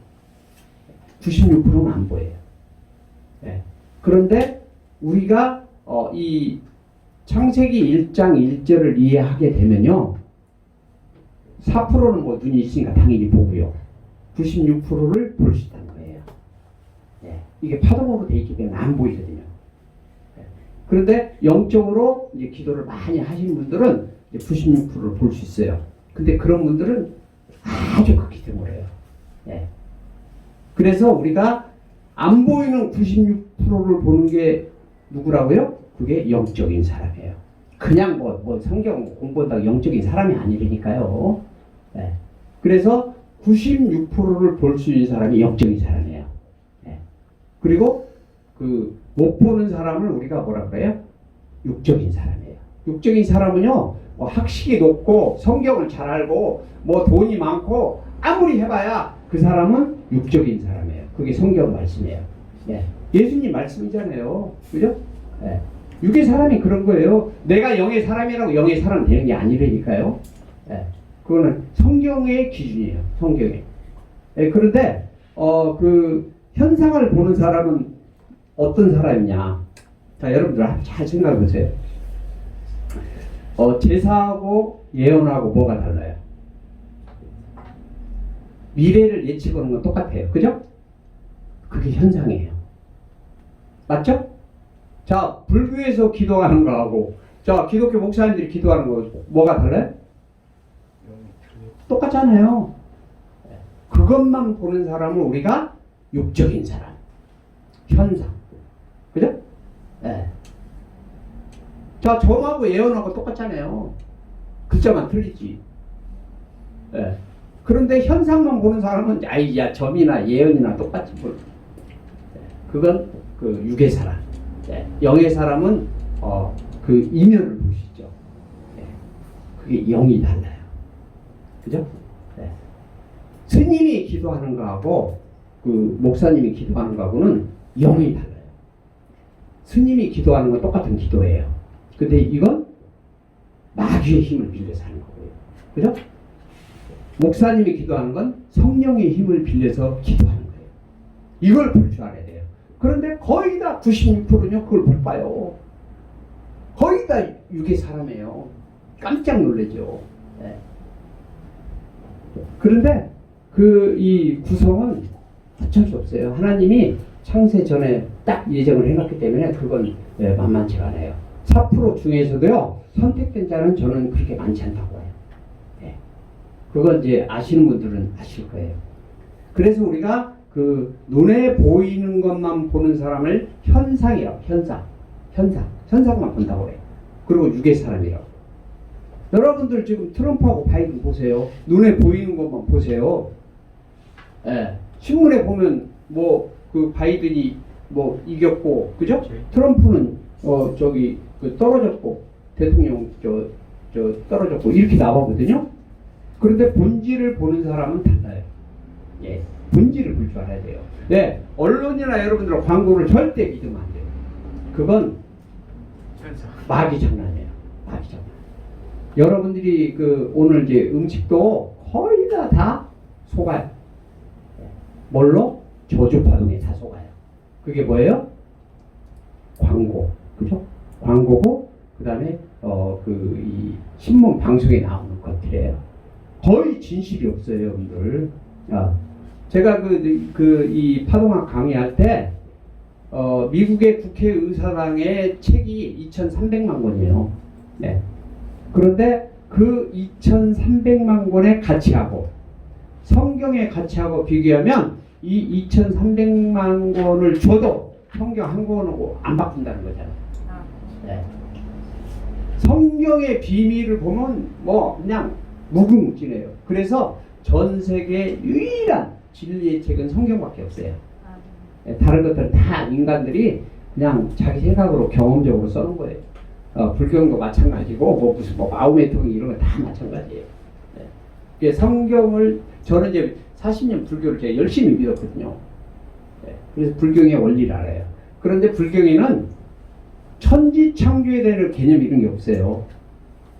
B: 96%는 안 보여요. 예. 그런데 우리가 이 창세기 1장 1절을 이해하게 되면요, 4%는 뭐 눈이 있으니까 당연히 보고요, 96%를 볼 수 있다는 거예요. 예. 이게 파동으로 돼 있기 때문에 안 보이거든요. 예. 그런데 영적으로 이제 기도를 많이 하시는 분들은 이제 96%를 볼 수 있어요. 근데 그런 분들은 아주 극히 드물어요. 예. 그래서 우리가 안 보이는 96%를 보는 게 누구라고요? 그게 영적인 사람이에요. 그냥 뭐 성경 공부한다고 영적인 사람이 아니라니까요. 네. 그래서 96%를 볼 수 있는 사람이 영적인 사람이에요. 네. 그리고 못 보는 사람을 우리가 뭐라 그래요? 육적인 사람이에요. 육적인 사람은요, 뭐 학식이 높고 성경을 잘 알고 뭐 돈이 많고 아무리 해봐야 그 사람은 육적인 사람이에요. 그게 성경 말씀이에요. 예. 예수님 말씀이잖아요. 그죠? 예. 육의 사람이 그런 거예요. 내가 영의 사람이라고 영의 사람 되는 게 아니라니까요. 예. 그거는 성경의 기준이에요. 성경에. 예. 그런데 그 현상을 보는 사람은 어떤 사람이냐? 자, 여러분들 잘 생각해 보세요. 제사하고 예언하고 뭐가 달라요? 미래를 예측하는 건 똑같아요. 그죠? 그게 현상이에요. 맞죠? 자, 불교에서 기도하는 거하고, 자, 기독교 목사님들이 기도하는 거 뭐가 달라요? 똑같잖아요. 그것만 보는 사람은 우리가 육적인 사람, 현상. 그죠? 네. 자, 점하고 예언하고 똑같잖아요. 글자만 틀리지. 네. 그런데 현상만 보는 사람은 야 점이나 예언이나 똑같지 뭘. 네. 그건 그 육의 사람. 네. 영의 사람은 그 이면을 보시죠. 네. 그게 영이 달라요. 그죠? 네. 스님이 기도하는 거하고 그 목사님이 기도하는 거하고는 영이 달라요. 스님이 기도하는 건 똑같은 기도예요. 근데 이건 마귀의 힘을 빌려서 하는 거고요. 그죠? 목사님이 기도하는 건 성령의 힘을 빌려서 기도하는 거예요. 이걸 볼 줄 알아야 돼요. 그런데 거의 다 96%는 그걸 못 봐요. 거의 다 육의 사람이에요. 깜짝 놀라죠. 네. 그런데 이 구성은 어쩔 수 없어요. 하나님이 창세 전에 딱 예정을 해놨기 때문에 그건 만만치가 않아요. 4% 중에서도요, 선택된 자는 저는 그렇게 많지 않다고 해요. 네. 그건 이제 아시는 분들은 아실 거예요. 그래서 우리가 그 눈에 보이는 것만 보는 사람을 현상이라고, 현상만 본다고 해요. 그리고 육의 사람이라고. 여러분들 지금 트럼프하고 바이든 보세요. 눈에 보이는 것만 보세요. 예. 신문에 보면 그 바이든이 이겼고, 그죠? 트럼프는 그 떨어졌고, 대통령 떨어졌고 이렇게 나오거든요. 그런데 본질을 보는 사람은 달라요. 예. 본질을 볼 줄 알아야 돼요. 네. 언론이나 여러분들 광고를 절대 믿으면 안 돼요. 그건 마귀 장난이에요. 마귀 장난. 여러분들이 오늘 이제 음식도 거의 다 속아요. 뭘로? 저주파동에 다 속아요. 그게 뭐예요? 광고. 그죠? 광고고, 그 다음에, 이 신문 방송에 나오는 것들이에요. 거의 진실이 없어요, 여러분들. 제가 이 파동학 강의할 때, 미국의 국회의사당의 책이 2,300만 권이에요. 네. 그런데 그 2,300만 권의 가치하고 성경의 가치하고 비교하면 이 2,300만 권을 줘도 성경 한 권하고 안 바꾼다는 거잖아요. 네. 성경의 비밀을 보면 그냥 무궁무진해요. 그래서 전 세계 유일한 진리의 책은 성경밖에 없어요. 네. 다른 것들은 다 인간들이 그냥 자기 생각으로 경험적으로 써놓은 거예요. 불경도 마찬가지고 무슨 마호메통이 이런 거 다 마찬가지예요. 네. 성경을 저는 이제 40년 불교를 제가 열심히 믿었거든요. 네. 그래서 불경의 원리를 알아요. 그런데 불경에는 천지 창조에 대한 개념 이런 게 없어요.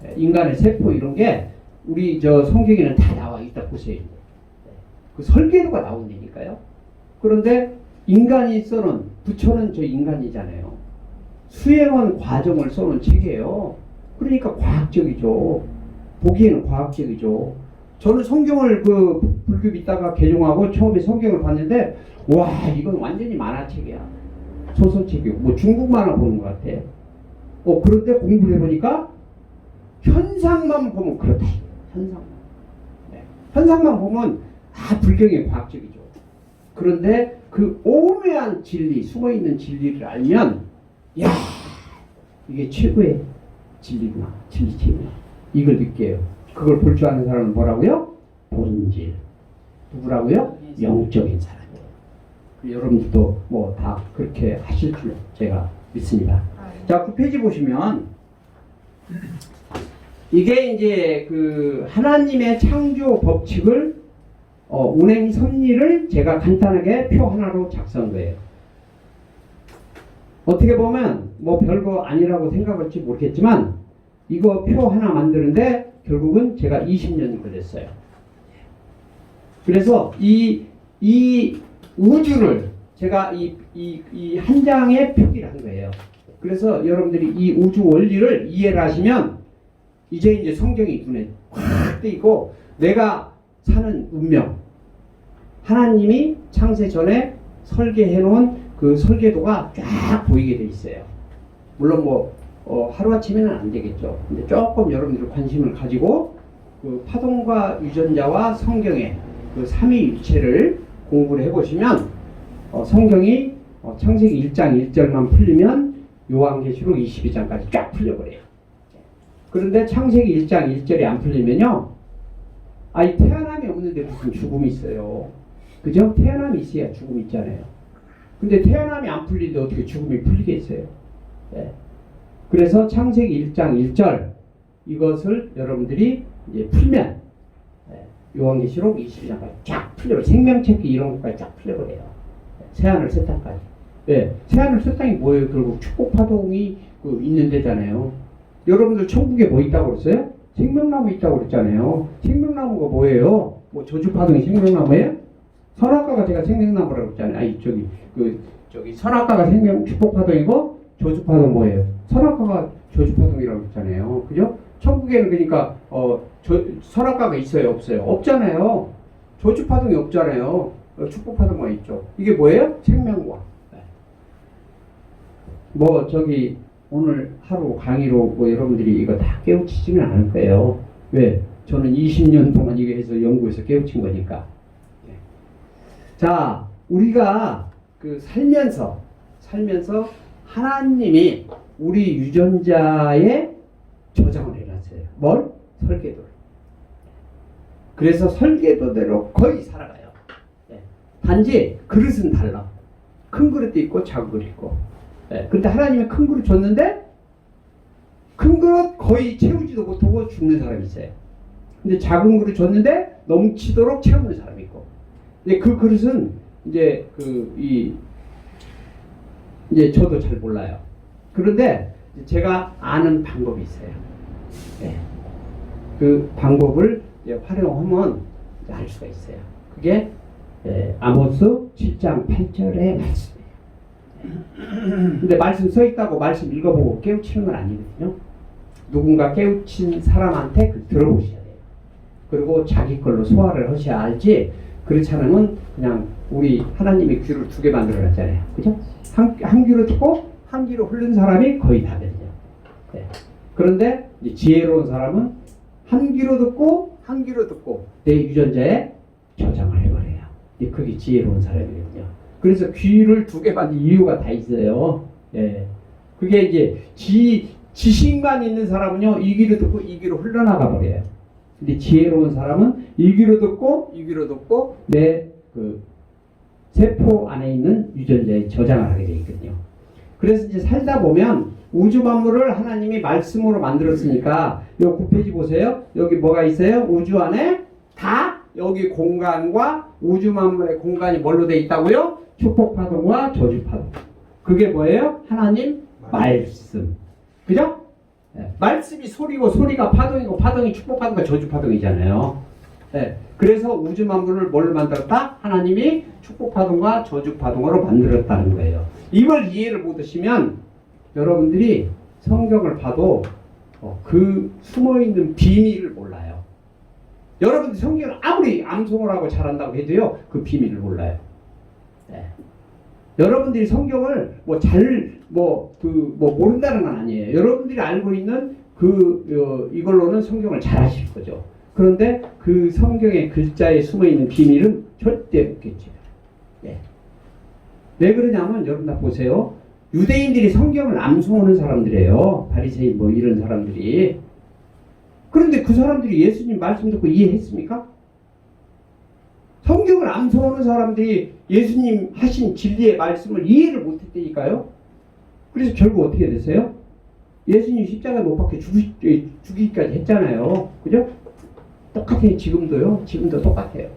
B: 네. 인간의 세포 이런 게 우리 성경에는 다 나와 있다 보세요. 네. 그 설계도가 나온다니까요. 그런데 인간이 써놓은 부처는 저 인간이잖아요. 수행한 과정을 써놓은 책이에요. 그러니까 과학적이죠. 보기에는 과학적이죠. 저는 성경을 불교 믿다가 개종하고 처음에 성경을 봤는데 와 이건 완전히 만화책이야. 소설책이고 중국 만화 보는 것 같아. 그런데 공부를 해보니까 현상만 보면 그렇다. 현상만. 네. 현상만 보면 불경이 과학적이죠. 그런데 그 오묘한 진리, 숨어있는 진리를 알면 야 이게 최고의 진리구나. 진리책이구나. 이걸 느껴요. 그걸 볼 줄 아는 사람은 뭐라고요? 본질. 누구라고요? 영적인 사람이에요. 여러분들도 다 그렇게 하실 줄 제가 믿습니다. 자, 그 페이지 보시면 이게 이제 하나님의 창조 법칙을 운행 섭리를 제가 간단하게 표 하나로 작성한 거예요. 어떻게 보면 뭐 별거 아니라고 생각할지 모르겠지만 이거 표 하나 만드는데 결국은 제가 20년이 걸렸어요. 그래서 이 우주를 제가 이 한 장의 표기를 한 거예요. 그래서 여러분들이 이 우주 원리를 이해를 하시면 이제 성경이 눈에 확 띄고 내가 사는 운명, 하나님이 창세 전에 설계해 놓은 그 설계도가 쫙 보이게 돼 있어요. 물론 하루아침에는 안 되겠죠. 근데 조금 여러분들 관심을 가지고 그 파동과 유전자와 성경의 그 삼위일체를 공부를 해보시면 성경이 창세기 1장 1절만 풀리면 요한계시록 22장까지 쫙 풀려버려요. 그런데 창세기 1장 1절이 안 풀리면요, 아니 태어남이 없는데 무슨 죽음이 있어요. 그죠? 태어남이 있어야 죽음이 있잖아요. 근데 태어남이 안 풀리는데 어떻게 죽음이 풀리겠어요? 네. 그래서 창세기 1장 1절 이것을 여러분들이 이제 풀면 요한계시록 22장까지 쫙 풀려요. 생명체계 이런 것까지 쫙 풀려버려요. 새하늘 새 땅까지. 네. 새하늘 새 땅이 뭐예요? 결국 축복파동이 있는 데잖아요. 여러분들 천국에 뭐 있다고 그랬어요? 생명나무 있다고 그랬잖아요. 생명나무가 뭐예요? 뭐 저주파동이 생명나무예요? 선악과가 제가 생명나무라고 했잖아요. 아니 저기 선악과가 축복파동이고 저주파동 뭐예요? 선악과가 저주파동이라고 했잖아요. 그죠? 천국에는 그러니까 선악과가 있어요, 없어요? 없잖아요. 저주파동이 없잖아요. 축복파동만 있죠. 이게 뭐예요? 생명과. 오늘 하루 강의로 여러분들이 이거 다 깨우치지는 않을 거예요. 왜? 저는 20년 동안 이거 해서 연구해서 깨우친 거니까. 자, 우리가 살면서 하나님이 우리 유전자에 저장을 해놨어요. 뭘? 설계도를. 그래서 설계도대로 거의 살아가요. 단지 그릇은 달라. 큰 그릇도 있고 작은 그릇 있고. 근데 하나님이 큰 그릇 줬는데 큰 그릇 거의 채우지도 못하고 죽는 사람이 있어요. 근데 작은 그릇 줬는데 넘치도록 채우는 사람이 있고. 근데 그 그릇은 이제 저도 잘 몰라요. 그런데 제가 아는 방법이 있어요. 그 방법을 활용하면 알 수가 있어요. 그게 아모스 7장 8절의 말씀이에요. 근데 말씀 써 있다고 말씀 읽어보고 깨우치는 건 아니거든요. 누군가 깨우친 사람한테 들어보셔야 돼요. 그리고 자기 걸로 소화를 하셔야 알지. 그렇지 않으면 그냥 우리 하나님이 귀를 두 개 만들어놨잖아요. 그죠? 한 귀로 듣고 한 귀로 흐른 사람이 거의 다거든요. 그런데 이제 지혜로운 사람은 한 귀로 듣고 내 유전자에 저장을 해버려요. 그게 지혜로운 사람이거든요. 그래서 귀를 두 개 만든 이유가 다 있어요. 그게 이제 지식만 있는 사람은요, 이 귀로 듣고 이 귀로 흘러나가 버려요. 근데 지혜로운 사람은 이 귀로 듣고 내 세포 안에 있는 유전자에 저장을 하게 되어 있거든요. 그래서 이제 살다 보면 우주 만물을 하나님이 말씀으로 만들었으니까 요 9페이지 보세요. 여기 뭐가 있어요? 우주 안에 다 여기 공간과 우주 만물의 공간이 뭘로 되어 있다고요? 축복파동과 저주파동. 그게 뭐예요? 하나님 말씀. 그죠? 말씀이 소리고 소리가 파동이고 파동이 축복파동과 저주파동이잖아요. 그래서 우주 만물을 뭘로 만들었다? 하나님이 축복파동과 저주파동으로 만들었다는 거예요. 이걸 이해를 못하시면 여러분들이 성경을 봐도 그 숨어있는 비밀을 몰라요. 여러분들 성경을 아무리 암송을 하고 잘한다고 해도요, 그 비밀을 몰라요. 여러분들이 성경을 모른다는 건 아니에요. 여러분들이 알고 있는 이걸로는 성경을 잘 하실 거죠. 그런데 그 성경의 글자에 숨어있는 비밀은 절대 없겠죠. 왜 그러냐면 여러분 다 보세요. 유대인들이 성경을 암송하는 사람들이에요. 바리새인 이런 사람들이. 그런데 그 사람들이 예수님 말씀 듣고 이해했습니까? 성경을 암송하는 사람들이 예수님 하신 진리의 말씀을 이해를 못했다니까요. 그래서 결국 어떻게 됐어요? 예수님 십자가에 못 박혀 죽이기까지 했잖아요. 그죠? 똑같아요. 지금도 똑같아요.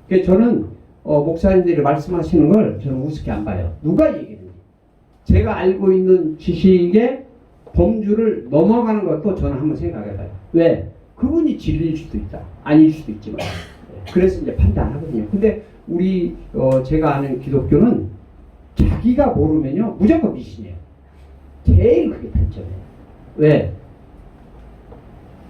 B: 그래서 저는 목사님들이 말씀하시는 걸 저는 우습게 안 봐요. 누가 얘기했는지. 제가 알고 있는 지식의 범주를 넘어가는 것도 저는 한번 생각해봐요. 왜? 그분이 진리일 수도 있다. 아닐 수도 있지만. 그래서 이제 판단하거든요. 근데 우리 제가 아는 기독교는 자기가 모르면요 무조건 미신이에요. 제일 그게 단점이에요. 왜?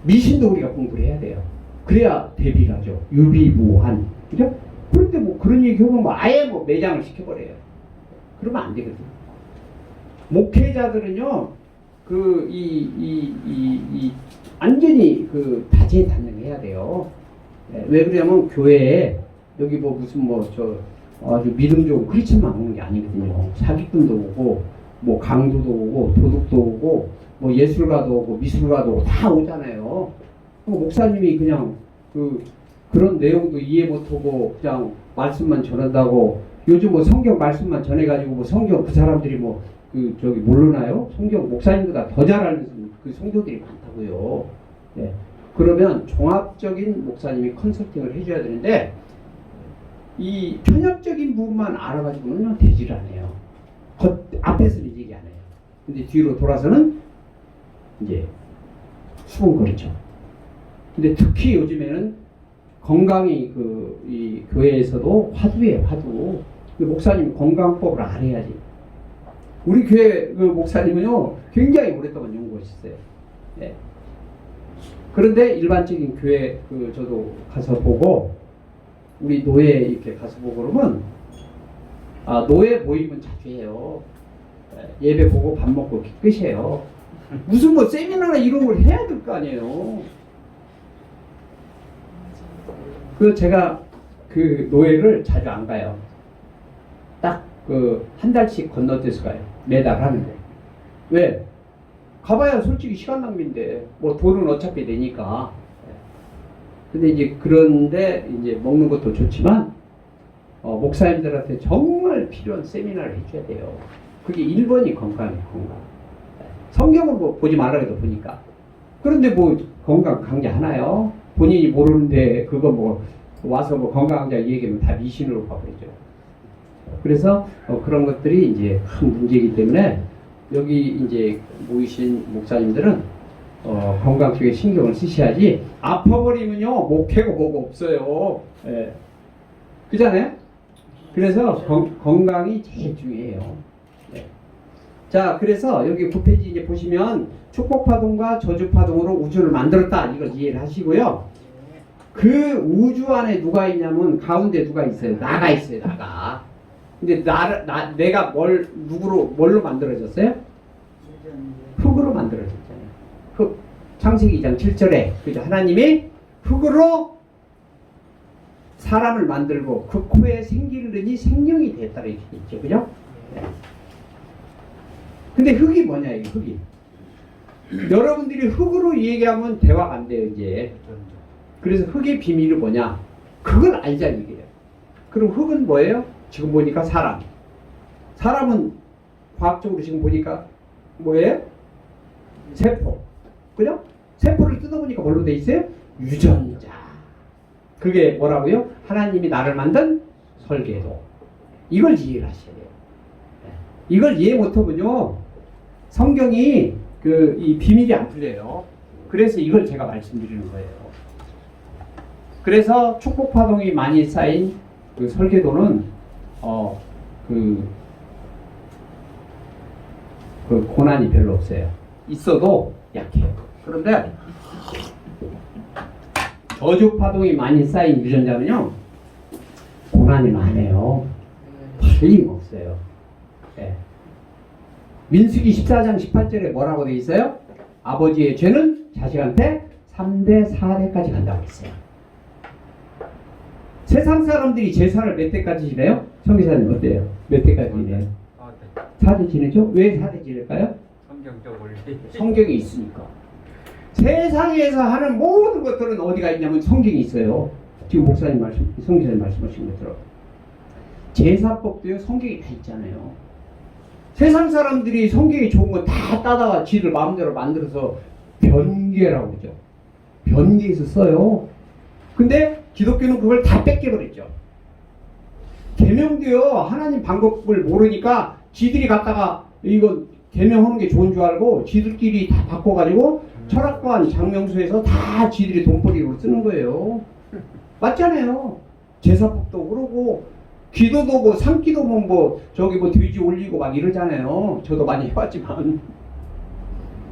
B: 미신도 우리가 공부를 해야 돼요. 그래야 대비를 하죠. 유비무한. 그죠? 그런데 뭐 그런 얘기 하면 뭐 아예 뭐 매장을 시켜버려요. 그러면 안 되거든요. 목회자들은요, 완전히 다재다능해야 돼요. 왜 그러냐면 교회에 여기 뭐 무슨 아주 믿음 좋고 크리스천만 오는 게 아니거든요. 사기꾼도 오고, 뭐 강도도 오고, 도둑도 오고, 뭐 예술가도 오고, 미술가도 오고 다 오잖아요. 목사님이 그냥 그런 내용도 이해 못하고 그냥 말씀만 전한다고 요즘 뭐 성경 말씀만 전해가지고 뭐 성경 그 사람들이 모르나요? 성경 목사님보다 더 잘 아는 그 성도들이 많다고요. 네. 그러면 종합적인 목사님이 컨설팅을 해줘야 되는데 이 편협적인 부분만 알아가지고는 되질 않아요. 앞에서는 얘기 안 해요. 근데 뒤로 돌아서는 이제 수군거리죠. 근데 특히 요즘에는 건강이 이 교회에서도 화두예요, 화두. 목사님 건강법을 알아야지. 우리 교회 목사님은요 굉장히 오랫동안 연구하셨어요. 네. 그런데 일반적인 교회 저도 가서 보고 우리 노예 이렇게 가서 보고 그러면 노예 모임은 자주 해요. 예배 보고 밥 먹고 끝이에요. 무슨 뭐 세미나나 이런 걸 해야 될 거 아니에요. 제가 노예를 자주 안 가요. 딱 한 달씩 건너뛰어서 가요. 매달 하는데. 왜? 가봐야 솔직히 시간 낭비인데, 뭐 돈은 어차피 내니까. 근데 이제 그런데 이제 먹는 것도 좋지만, 목사님들한테 정말 필요한 세미나를 해줘야 돼요. 그게 1번이 건강이에요, 건강. 성경은 뭐 보지 말라 해도 보니까. 그런데 뭐 건강 강좌 하나요? 본인이 모르는데 그거 뭐 와서 뭐 건강 강좌 얘기하면 다 미신으로 봐버리죠. 그래서 그런 것들이 이제 큰 문제이기 때문에 여기 이제 모이신 목사님들은 건강 쪽에 신경을 쓰셔야지 아파버리면요 목회고 뭐고 없어요. 예. 그잖아요? 그래서 건강이 제일 중요해요. 네. 자, 그래서 여기 9페이지 이제 보시면 축복파동과 저주파동으로 우주를 만들었다. 이걸 이해를 하시고요. 그 우주 안에 누가 있냐면 가운데 누가 있어요? 나가 있어요, 나가. 근데 내가 뭘로 만들어졌어요? 흙으로 만들어졌잖아요. 흙. 창세기 2장 7절에 그죠? 하나님이 흙으로 사람을 만들고 그 코에 생기를 넣으니 생명이 됐다 이렇게 있죠, 그죠? 네. 근데 흙이 뭐냐, 이게 흙이. 여러분들이 흙으로 얘기하면 대화가 안 돼요, 이제. 그래서 흙의 비밀이 뭐냐? 그걸 알자, 이게요. 그럼 흙은 뭐예요? 지금 보니까 사람. 사람은 과학적으로 지금 보니까 뭐예요? 세포. 그죠? 세포를 뜯어보니까 뭘로 돼 있어요? 유전자. 그게 뭐라고요? 하나님이 나를 만든 설계도. 이걸 이해를 하셔야 돼요. 이걸 이해 못하면요, 성경이 이 비밀이 안 풀려요. 그래서 이걸 제가 말씀드리는 거예요. 그래서 축복파동이 많이 쌓인 그 설계도는 고난이 별로 없어요. 있어도 약해요. 그런데 저주파동이 많이 쌓인 유전자는요 고난이 많아요. 틀림없어요. 네. 민수기 14장 18절에 뭐라고 돼 있어요? 아버지의 죄는 자식한테 3대 4대까지 간다고 했어요. 세상 사람들이 제사를 몇 대까지 지내요? 성기사님 어때요? 몇 대까지 지내요? 4대 지내죠? 왜 4대 지낼까요?
A: 성경적 원리.
B: 성경이 있으니까. 세상에서 하는 모든 것들은 어디가 있냐면 성경이 있어요. 지금 목사님 성기사님 말씀하신 것처럼. 제사법도요, 성경이 다 있잖아요. 세상 사람들이 성경이 좋은 거 다 따다가 지들 마음대로 만들어서 변개라고 그러죠. 변개해서 써요. 근데 기독교는 그걸 다 뺏겨버렸죠. 계명도요 하나님 방법을 모르니까 지들이 갖다가 이거 계명하는 게 좋은 줄 알고 지들끼리 다 바꿔가지고 철학관 장명수에서 다 지들이 돈벌이로 쓰는 거예요. 맞잖아요. 제사법도 그러고 기도도 뭐 산기도 뭐 저기 뭐 돼지 올리고 막 이러잖아요. 저도 많이 해봤지만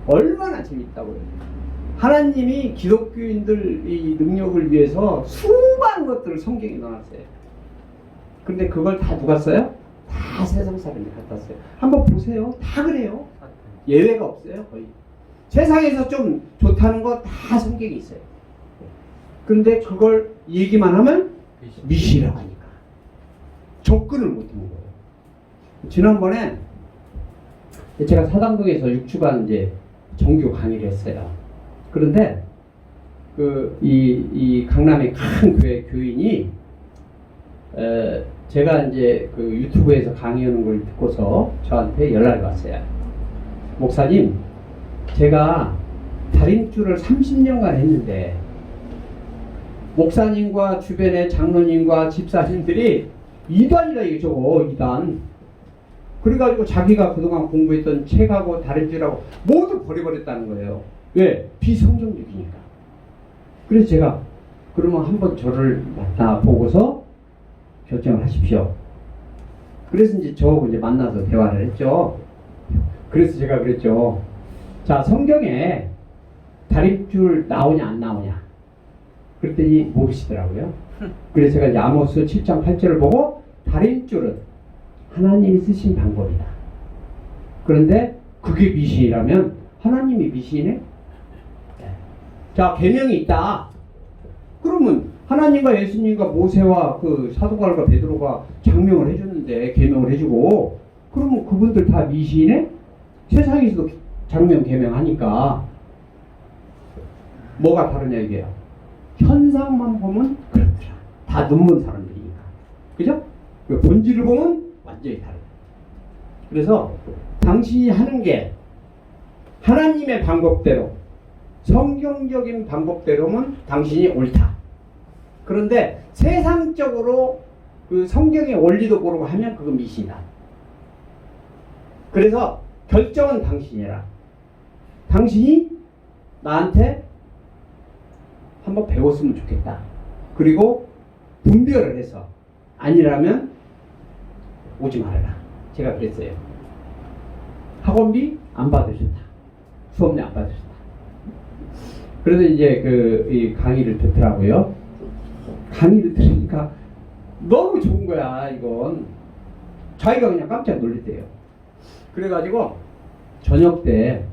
B: 얼마나 재밌다고요. 하나님이 기독교인들 이 능력을 위해서 수많은 것들을 성경에 넣어놨어요. 근데 그걸 다 누가 써요? 다 세상 사람이 갖다 써요. 한번 보세요. 다 그래요. 예외가 없어요. 거의. 세상에서 좀 좋다는 거 다 성경에 있어요. 근데 그걸 얘기만 하면 미시라고 하니까 접근을 못하는 거예요. 지난번에 제가 사당동에서 6주간 이제 정규 강의를 했어요. 그런데 이 강남의 큰 교회 교인이 제가 이제 그 유튜브에서 강의하는 걸 듣고서 저한테 연락이 왔어요. 목사님, 제가 다림줄을 30년간 했는데 목사님과 주변의 장로님과 집사님들이 이단이라 이게 저거 이단. 그래가지고 자기가 그동안 공부했던 책하고 다림줄하고 모두 버려버렸다는 거예요. 왜? 비성경적이니까. 그래서 제가 그러면 한번 저를 만나 보고서 결정을 하십시오. 그래서 이제 저하고 이제 만나서 대화를 했죠. 그래서 제가 그랬죠. 자, 성경에 다림줄 나오냐 안 나오냐. 그랬더니 모르시더라고요. 그래서 제가 이제 아모스 7장 8절을 보고 다림줄은 하나님이 쓰신 방법이다. 그런데 그게 미신이라면 하나님이 미신이네? 자, 계명이 있다. 그러면 하나님과 예수님과 모세와 그 사도바울과 베드로가 장명을 해줬는데 계명을 해주고 그러면 그분들 다 미신이네? 세상에서도 장명 계명하니까 뭐가 다르냐 이게요. 현상만 보면 그렇더라. 다 눈먼 사람들이니까. 그죠? 본질을 보면 완전히 다르다. 그래서 당신이 하는 게 하나님의 방법대로 성경적인 방법대로면 당신이 옳다. 그런데 세상적으로 그 성경의 원리도 모르고 하면 그건 미신이다. 그래서 결정은 당신이라. 당신이 나한테 한번 배웠으면 좋겠다. 그리고 분별을 해서 아니라면 오지 말아라. 제가 그랬어요. 학원비 안 받으셨다. 수업료 안 받으셨다. 그래서 이제 이 강의를 듣더라고요. 강의를 들으니까 너무 좋은 거야, 이건. 자기가 그냥 깜짝 놀랐대요. 그래가지고 저녁 때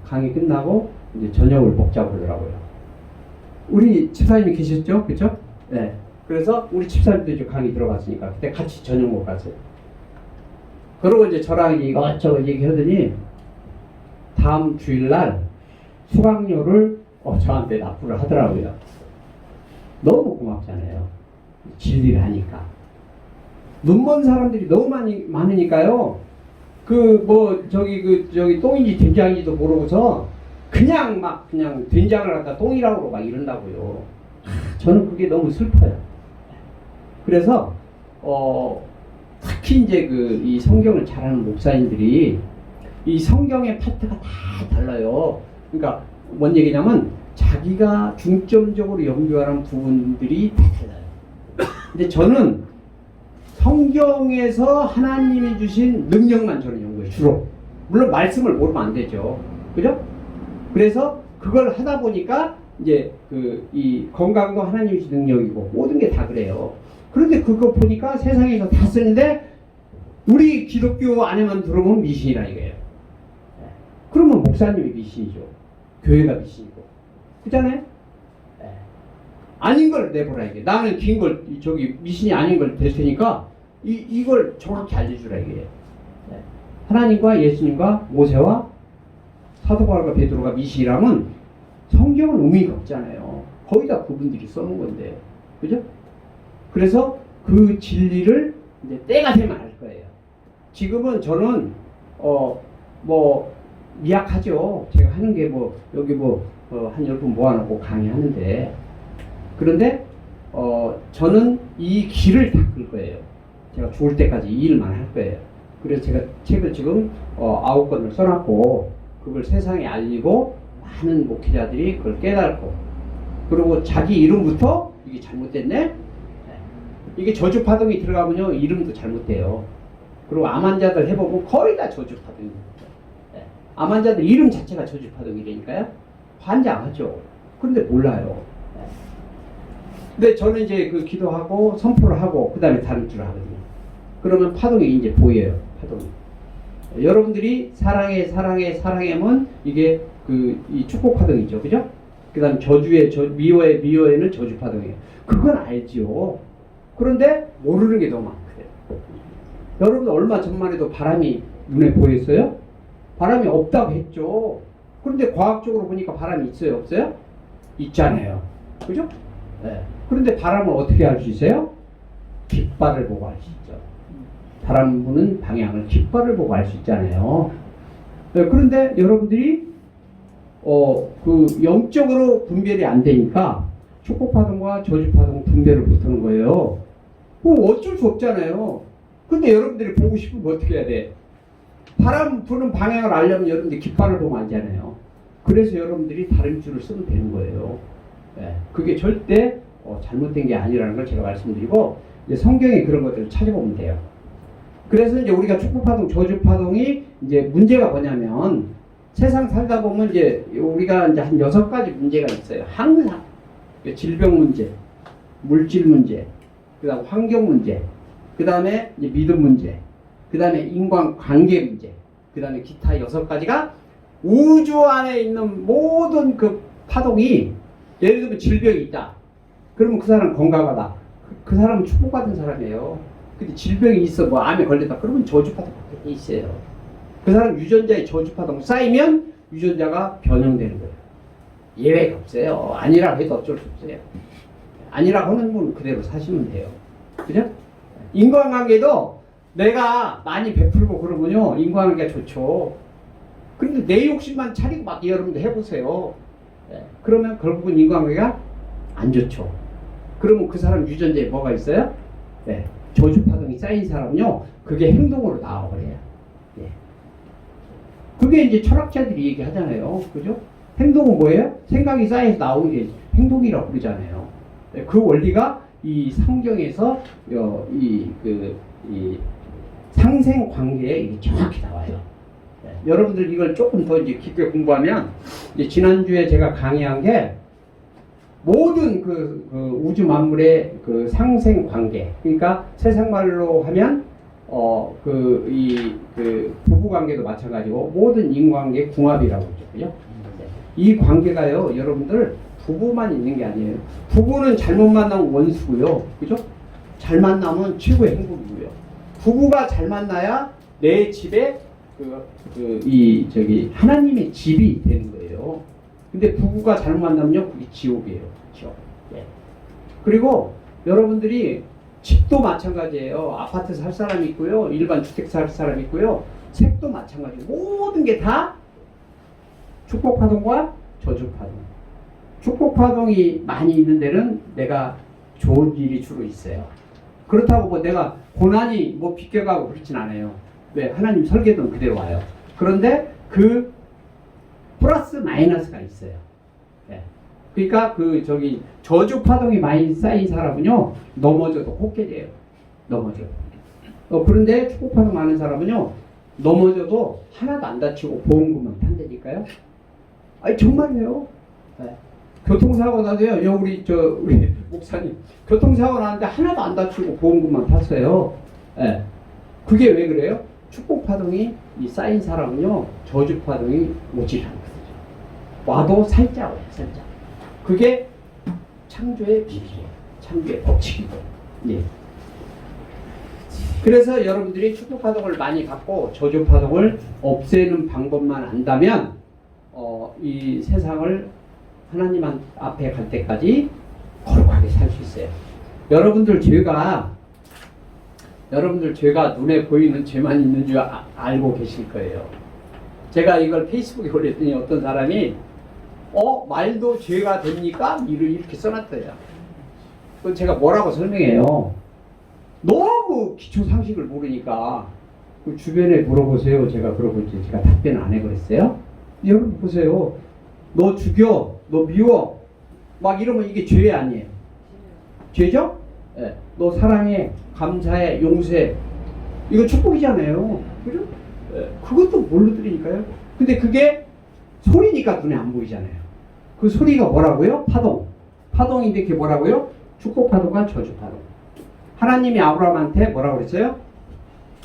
B: 강의 끝나고 이제 저녁을 먹자고 그러더라고요. 우리 집사님이 계셨죠? 그쵸? 네. 그래서 우리 집사님도 이제 강의 들어갔으니까 그때 같이 저녁 먹고 갔어요. 그러고 이제 저랑 이것저것 얘기하더니 다음 주일날 수강료를 저한테 납부를 하더라고요. 너무 고맙잖아요. 진리를 하니까. 눈먼 사람들이 너무 많으니까요. 저기 똥인지 된장인지도 모르고서 그냥 된장을 갖다 똥이라고 막 이런다고요. 저는 그게 너무 슬퍼요. 그래서 특히 이제 이 성경을 잘하는 목사님들이 이 성경의 파트가 다 달라요. 그러니까 뭔 얘기냐면 자기가 중점적으로 연구하는 부분들이 다 달라요. 근데 저는 성경에서 하나님이 주신 능력만 저는 연구해요. 주로. 물론 말씀을 모르면 안 되죠. 그죠? 그래서 그걸 하다 보니까 이제 이 건강도 하나님이 주신 능력이고 모든 게 다 그래요. 그런데 그거 보니까 세상에서 다 쓰는데 우리 기독교 안에만 들어오면 미신이라 이거예요. 그러면 목사님이 미신이죠. 교회가 미신이고. 그렇잖아요? 아닌 걸 내보라 이게. 나는 긴 걸 저기 미신이 아닌 걸 될 테니까 이걸 정확히 알려주라 이게. 하나님과 예수님과 모세와 사도 바울과 베드로가 미신이라면 성경은 의미가 없잖아요. 거의 다 그분들이 써놓은 건데, 그죠? 그래서 그 진리를 이제 때가 되면 알 거예요. 지금은 저는 미약하죠. 제가 하는 게 여기 한 10분 모아놓고 강의하는데, 그런데 저는 이 길을 닦을 거예요. 제가 죽을 때까지 이 일만 할 거예요. 그래서 제가 책을 지금 9권을 써놨고 그걸 세상에 알리고 많은 목회자들이 그걸 깨닫고 그리고 자기 이름부터 이게 잘못됐네? 이게 저주파동이 들어가면요 이름도 잘못돼요. 그리고 암 환자들 해보면 거의 다 저주파동입니다. 암 환자들 이름 자체가 저주파동이라니까요. 환장하죠. 그런데 몰라요. 근데 저는 이제 그 기도하고 선포를 하고 그 다음에 다른 줄을 하거든요. 그러면 파동이 이제 보여요. 파동이. 여러분들이 사랑해 사랑해 사랑해면 이게 이 축복 파동이죠. 그죠? 그 다음 미워해 미워해는 저주 파동이에요. 그건 알지요. 그런데 모르는 게 너무 많거든요. 여러분 얼마 전만 해도 바람이 눈에 보였어요? 바람이 없다고 했죠. 그런데 과학적으로 보니까 바람이 있어요? 없어요? 있잖아요. 그죠? 네. 그런데 바람을 어떻게 알 수 있어요? 깃발을 보고 알 수 있죠. 바람 부는 방향을 깃발을 보고 알 수 있잖아요. 네. 그런데 여러분들이 영적으로 분별이 안 되니까 축복파동과 저주파동 분별을 못하는 거예요. 어쩔 수 없잖아요. 근데 여러분들이 보고 싶으면 어떻게 해야 돼? 바람 부는 방향을 알려면 여러분들이 깃발을 보면 알잖아요. 그래서 여러분들이 다른 줄을 쓰면 되는 거예요. 네. 그게 절대 잘못된 게 아니라는 걸 제가 말씀드리고 이제 성경에 그런 것들을 찾아보면 돼요. 그래서 이제 우리가 축복파동, 저주파동이 이제 문제가 뭐냐면 세상 살다 보면 이제 우리가 이제 한 6가지 문제가 있어요. 항상 질병 문제, 물질 문제, 그다음 환경 문제, 그다음에 이제 믿음 문제, 그다음에 인간 관계 문제, 그다음에 기타 6가지가 우주 안에 있는 모든 그 파동이 예를 들면 질병이 있다. 그러면 그 사람 건강하다. 그 사람은 축복받은 사람이에요. 근데 질병이 있어 뭐 암에 걸렸다. 그러면 저주파동 밖에 있어요. 그 사람 유전자의 저주파동 쌓이면 유전자가 변형되는 거예요. 예외가 없어요. 아니라고 해도 어쩔 수 없어요. 아니라고 하는 분 그대로 사시면 돼요. 그죠? 인간관계도 내가 많이 베풀고 그러면요. 인간관계가 좋죠. 그런데 내 욕심만 차리고 막 여러분들 해보세요. 그러면 결국은 인간관계가 안 좋죠. 그러면 그 사람 유전자에 뭐가 있어요? 네. 저주파동이 쌓인 사람은요. 그게 행동으로 나와버려요. 네. 그게 이제 철학자들이 얘기하잖아요. 그죠? 행동은 뭐예요? 생각이 쌓여서 나오는 게 행동이라고 그러잖아요. 네. 그 원리가 이 성경에서 이 상생 관계에 정확히 나와요. 네. 여러분들 이걸 조금 더 이제 깊게 공부하면 이제 지난주에 제가 강의한 게 모든 그 우주 만물의 그 상생 관계, 그러니까 세상 말로 하면 부부 관계도 마찬가지고 모든 인간관계 궁합이라고 그러죠. 그죠? 이 관계가요, 여러분들 부부만 있는 게 아니에요. 부부는 잘못 만나면 원수고요. 그죠? 잘 만나면 최고의 행복이고요. 부부가 잘 만나야 내 집에 하나님의 집이 되는 거예요. 근데 부부가 잘못 만나면요, 그게 지옥이에요. 지옥. 네. 그리고 여러분들이 집도 마찬가지예요. 아파트 살 사람이 있고요. 일반 주택 살 사람이 있고요. 책도 마찬가지고 모든 게 다 축복파동과 저주파동. 축복파동이 많이 있는 데는 내가 좋은 일이 주로 있어요. 그렇다고 뭐 내가 고난이 뭐 비껴가고 그렇진 않아요. 왜? 하나님 설계도는 그대로 와요. 그런데 그 플러스 마이너스가 있어요. 네. 그러니까 저주 파동이 많이 쌓인 사람은요, 넘어져도 혹해져요. 넘어져도. 그런데 축복 파동 많은 사람은요, 넘어져도 하나도 안 다치고 보험금만 판다니까요. 아니 정말이에요. 네. 교통사고 나도요, 우리 목사님 교통사고 나는데 하나도 안 다치고 보험금만 탔어요. 네. 그게 왜 그래요? 축복 파동이 쌓인 사람은요, 저주 파동이 오지 않거든요. 와도 살짝 와요, 살짝. 그게 창조의 비밀이에요. 창조의 법칙이고. 예. 그래서 여러분들이 축복 파동을 많이 갖고 저주 파동을 없애는 방법만 안다면 이 세상을 하나님 앞에 갈 때까지 거룩하게 살 수 있어요. 여러분들 죄가 눈에 보이는 죄만 있는 줄 알고 계실 거예요. 제가 이걸 페이스북에 올렸더니 어떤 사람이 말도 죄가 됩니까? 이렇게 써놨더래요. 그럼 제가 뭐라고 설명해요? 너무 너무 기초 상식을 모르니까 그 주변에 물어보세요. 제가 그러고지 제가 답변 안 해버렸어요. 여러분 보세요. 너 죽여, 너 미워, 막 이러면 이게 죄 아니에요? 죄죠? 예. 너 사랑해, 감사해, 용서해. 이거 축복이잖아요. 그죠? 예. 그것도 뭘로 드리니까요? 근데 그게 소리니까 눈에 안 보이잖아요. 그 소리가 뭐라고요? 파동. 파동인데 그게 뭐라고요? 축복 파도가 저주 파도. 하나님이 아브라함한테 뭐라고 그랬어요?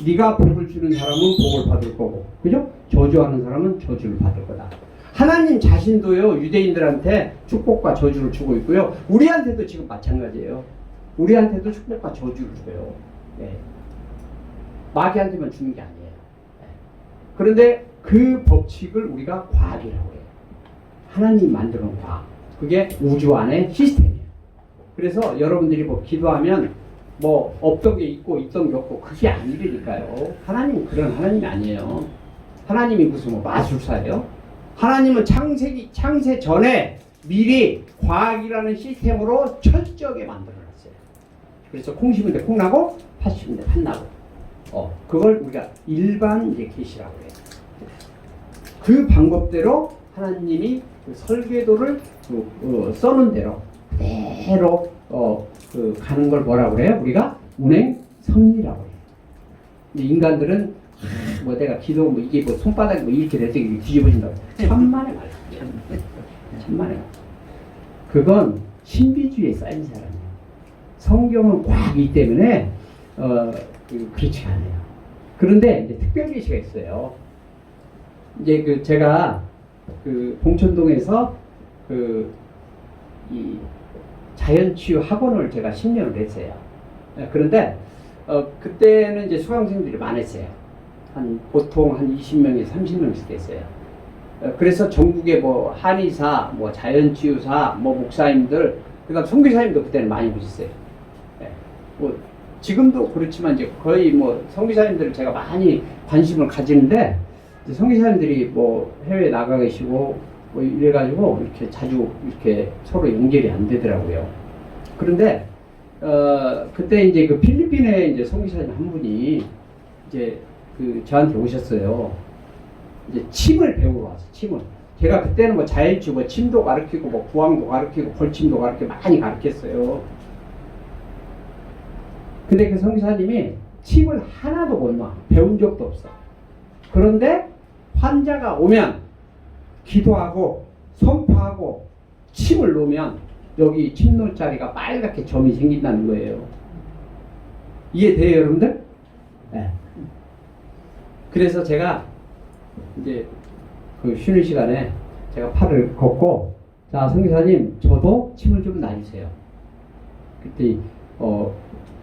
B: 네가 복을 주는 사람은 복을 받을 거고, 그죠? 저주하는 사람은 저주를 받을 거다. 하나님 자신도요, 유대인들한테 축복과 저주를 주고 있고요. 우리한테도 지금 마찬가지예요. 우리한테도 축복과 저주를 줘요. 네. 마귀한테만 주는 게 아니에요. 네. 그런데 그 법칙을 우리가 과학이라고 해요. 하나님 만드는 과학. 그게 우주 안의 시스템이에요. 그래서 여러분들이 뭐 기도하면 뭐 없던 게 있고 있던 게 없고 그게 아니라니까요. 하나님은 그런 하나님이 아니에요. 하나님이 무슨 뭐 마술사예요? 하나님은 창세 전에 미리 과학이라는 시스템으로 철저하게 만들어놨어요. 그래서 콩 심을 때 콩 나고 팥 심을 때 팥 나고. 그걸 우리가 일반 이제 계시라고 해요. 그 방법대로 하나님이 그 설계도를 써놓은 대로 그대로 가는 걸 뭐라고 그래요? 우리가 운행 섭리라고 해요. 인간들은 뭐 내가 기도 뭐 이게 뭐 손바닥이 뭐 이렇게 돼서 이렇게 뒤집어진다고. 천만의 말이에요. 천만의 말. 그건 신비주의에 쌓인 사람이에요. 성경은 과학이기 때문에 그렇지 않아요. 그런데 이제 특별 계시가 있어요. 이제 그 제가 그 봉천동에서 이 자연치유 학원을 제가 10년을 했어요. 그런데 그때는 이제 수강생들이 많았어요. 보통 한 20명에서 30명씩 됐어요. 그래서 전국에 뭐 한의사, 뭐 자연치유사, 뭐 목사님들, 그다음 선교사님도 그때는 많이 보셨어요. 뭐 지금도 그렇지만 이제 거의 뭐 선교사님들을 제가 많이 관심을 가지는데 선교사님들이 뭐 해외 나가 계시고 뭐 이래가지고 이렇게 자주 이렇게 서로 연결이 안 되더라고요. 그런데 그때 이제 그 필리핀에 이제 선교사님 한 분이 이제 그 저한테 오셨어요. 이제 침을 배우러 왔어요. 침을. 제가 그때는 뭐 자연치유, 뭐 침도 가르치고, 뭐 구황도 가르치고, 벌침도 가르치고 많이 가르쳤어요. 근데 그 선교사님이 침을 하나도 못 놔. 배운 적도 없어. 그런데 환자가 오면 기도하고 선포하고 침을 놓으면 여기 침 놓을 자리가 빨갛게 점이 생긴다는 거예요. 이해돼요, 여러분들? 네. 그래서 제가 이제 그 쉬는 시간에 제가 팔을 걷고, 자, 선교사님, 저도 침을 좀 놔주세요. 그때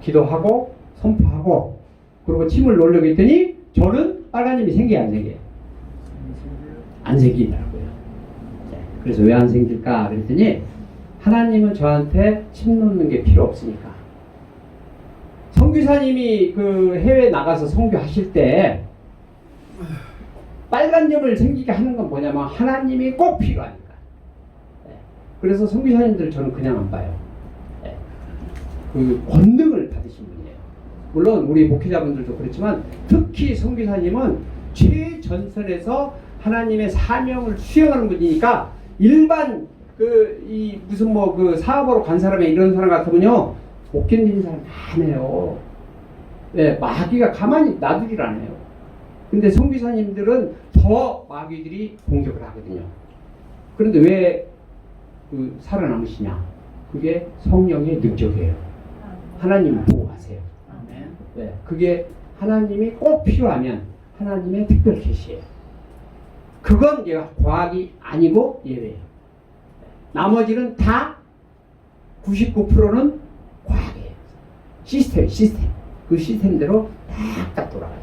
B: 기도하고 선포하고 그리고 침을 놓으려고 했더니 저는 빨간 점이 생겨요, 안 생겨요? 안 생기더라고요. 그래서 왜 안 생길까 그랬더니 하나님은 저한테 침 놓는 게 필요 없으니까. 선교사님이 그 해외 나가서 선교하실 때 빨간 점을 생기게 하는 건 뭐냐면 하나님이 꼭 필요하니까. 그래서 선교사님들 저는 그냥 안 봐요. 그 권능을 받으신 분이에요. 물론 우리 목회자분들도 그렇지만 특히 선교사님은 최전선에서 하나님의 사명을 수행하는 분이니까 일반 이 무슨 뭐 그 사업으로 간 사람이 이런 사람 같으면요 못 견디는 사람 많아요. 마귀가 가만히 놔두질 않아요. 근데 선교사님들은 더 마귀들이 공격을 하거든요. 그런데 왜 그 살아남으시냐? 그게 성령의 능력이에요. 하나님 보호하세요. 그게 하나님이 꼭 필요하면 하나님의 특별 계시예요. 그건 얘가 과학이 아니고 예외예요. 나머지는 다 99%는 과학이에요. 시스템. 그 시스템대로 딱 돌아가요.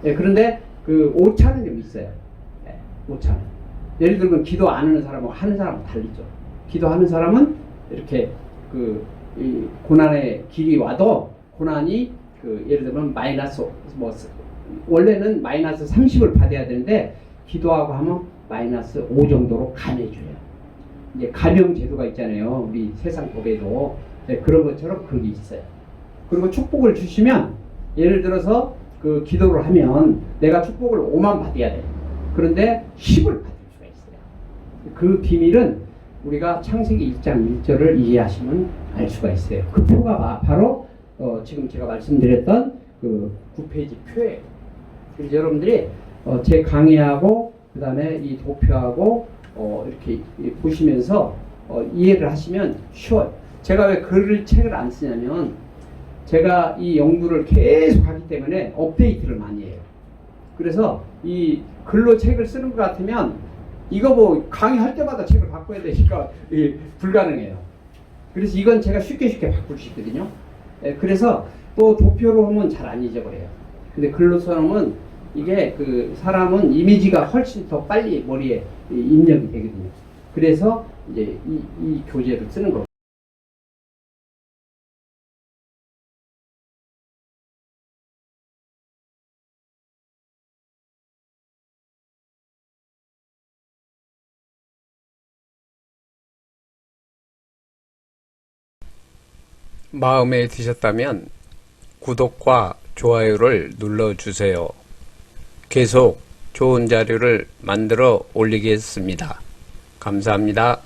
B: 그런데 그 오차는 좀 있어요. 오차는. 예를 들면 기도 안 하는 사람하고 하는 사람은 달리죠. 기도하는 사람은 이렇게 이 고난의 길이 와도 고난이 예를 들면 마이너스 원래는 마이너스 30을 받아야 되는데 기도하고 하면 마이너스 5 정도로 감해줘요. 이제 감형 제도가 있잖아요. 우리 세상 법에도 그런 것처럼 그런 게 있어요. 그리고 축복을 주시면 예를 들어서 그 기도를 하면 내가 축복을 5만 받아야 돼. 그런데 10을 받을 수가 있어요. 그 비밀은 우리가 창세기 1장 1절을 이해하시면 알 수가 있어요. 그 표가 바로 지금 제가 말씀드렸던 그 9페이지 표예요. 그래서 여러분들이 제 강의하고 그 다음에 이 도표하고 이렇게 보시면서 이해를 하시면 쉬워요. 제가 왜 책을 안 쓰냐면 제가 이 연구를 계속 하기 때문에 업데이트를 많이 해요. 그래서 이 글로 책을 쓰는 것 같으면 이거 뭐 강의할 때마다 책을 바꿔야 되니까 불가능해요. 그래서 이건 제가 쉽게 바꿀 수 있거든요. 그래서 또 도표로 하면 잘 안 잊어버려요. 근데 글로 써놓으면 이게 그 사람은 이미지가 훨씬 더 빨리 머리에 입력이 되거든요. 그래서 이제 이 교재를 쓰는 거예요.
A: 마음에 드셨다면 구독과 좋아요를 눌러주세요. 계속 좋은 자료를 만들어 올리겠습니다. 감사합니다.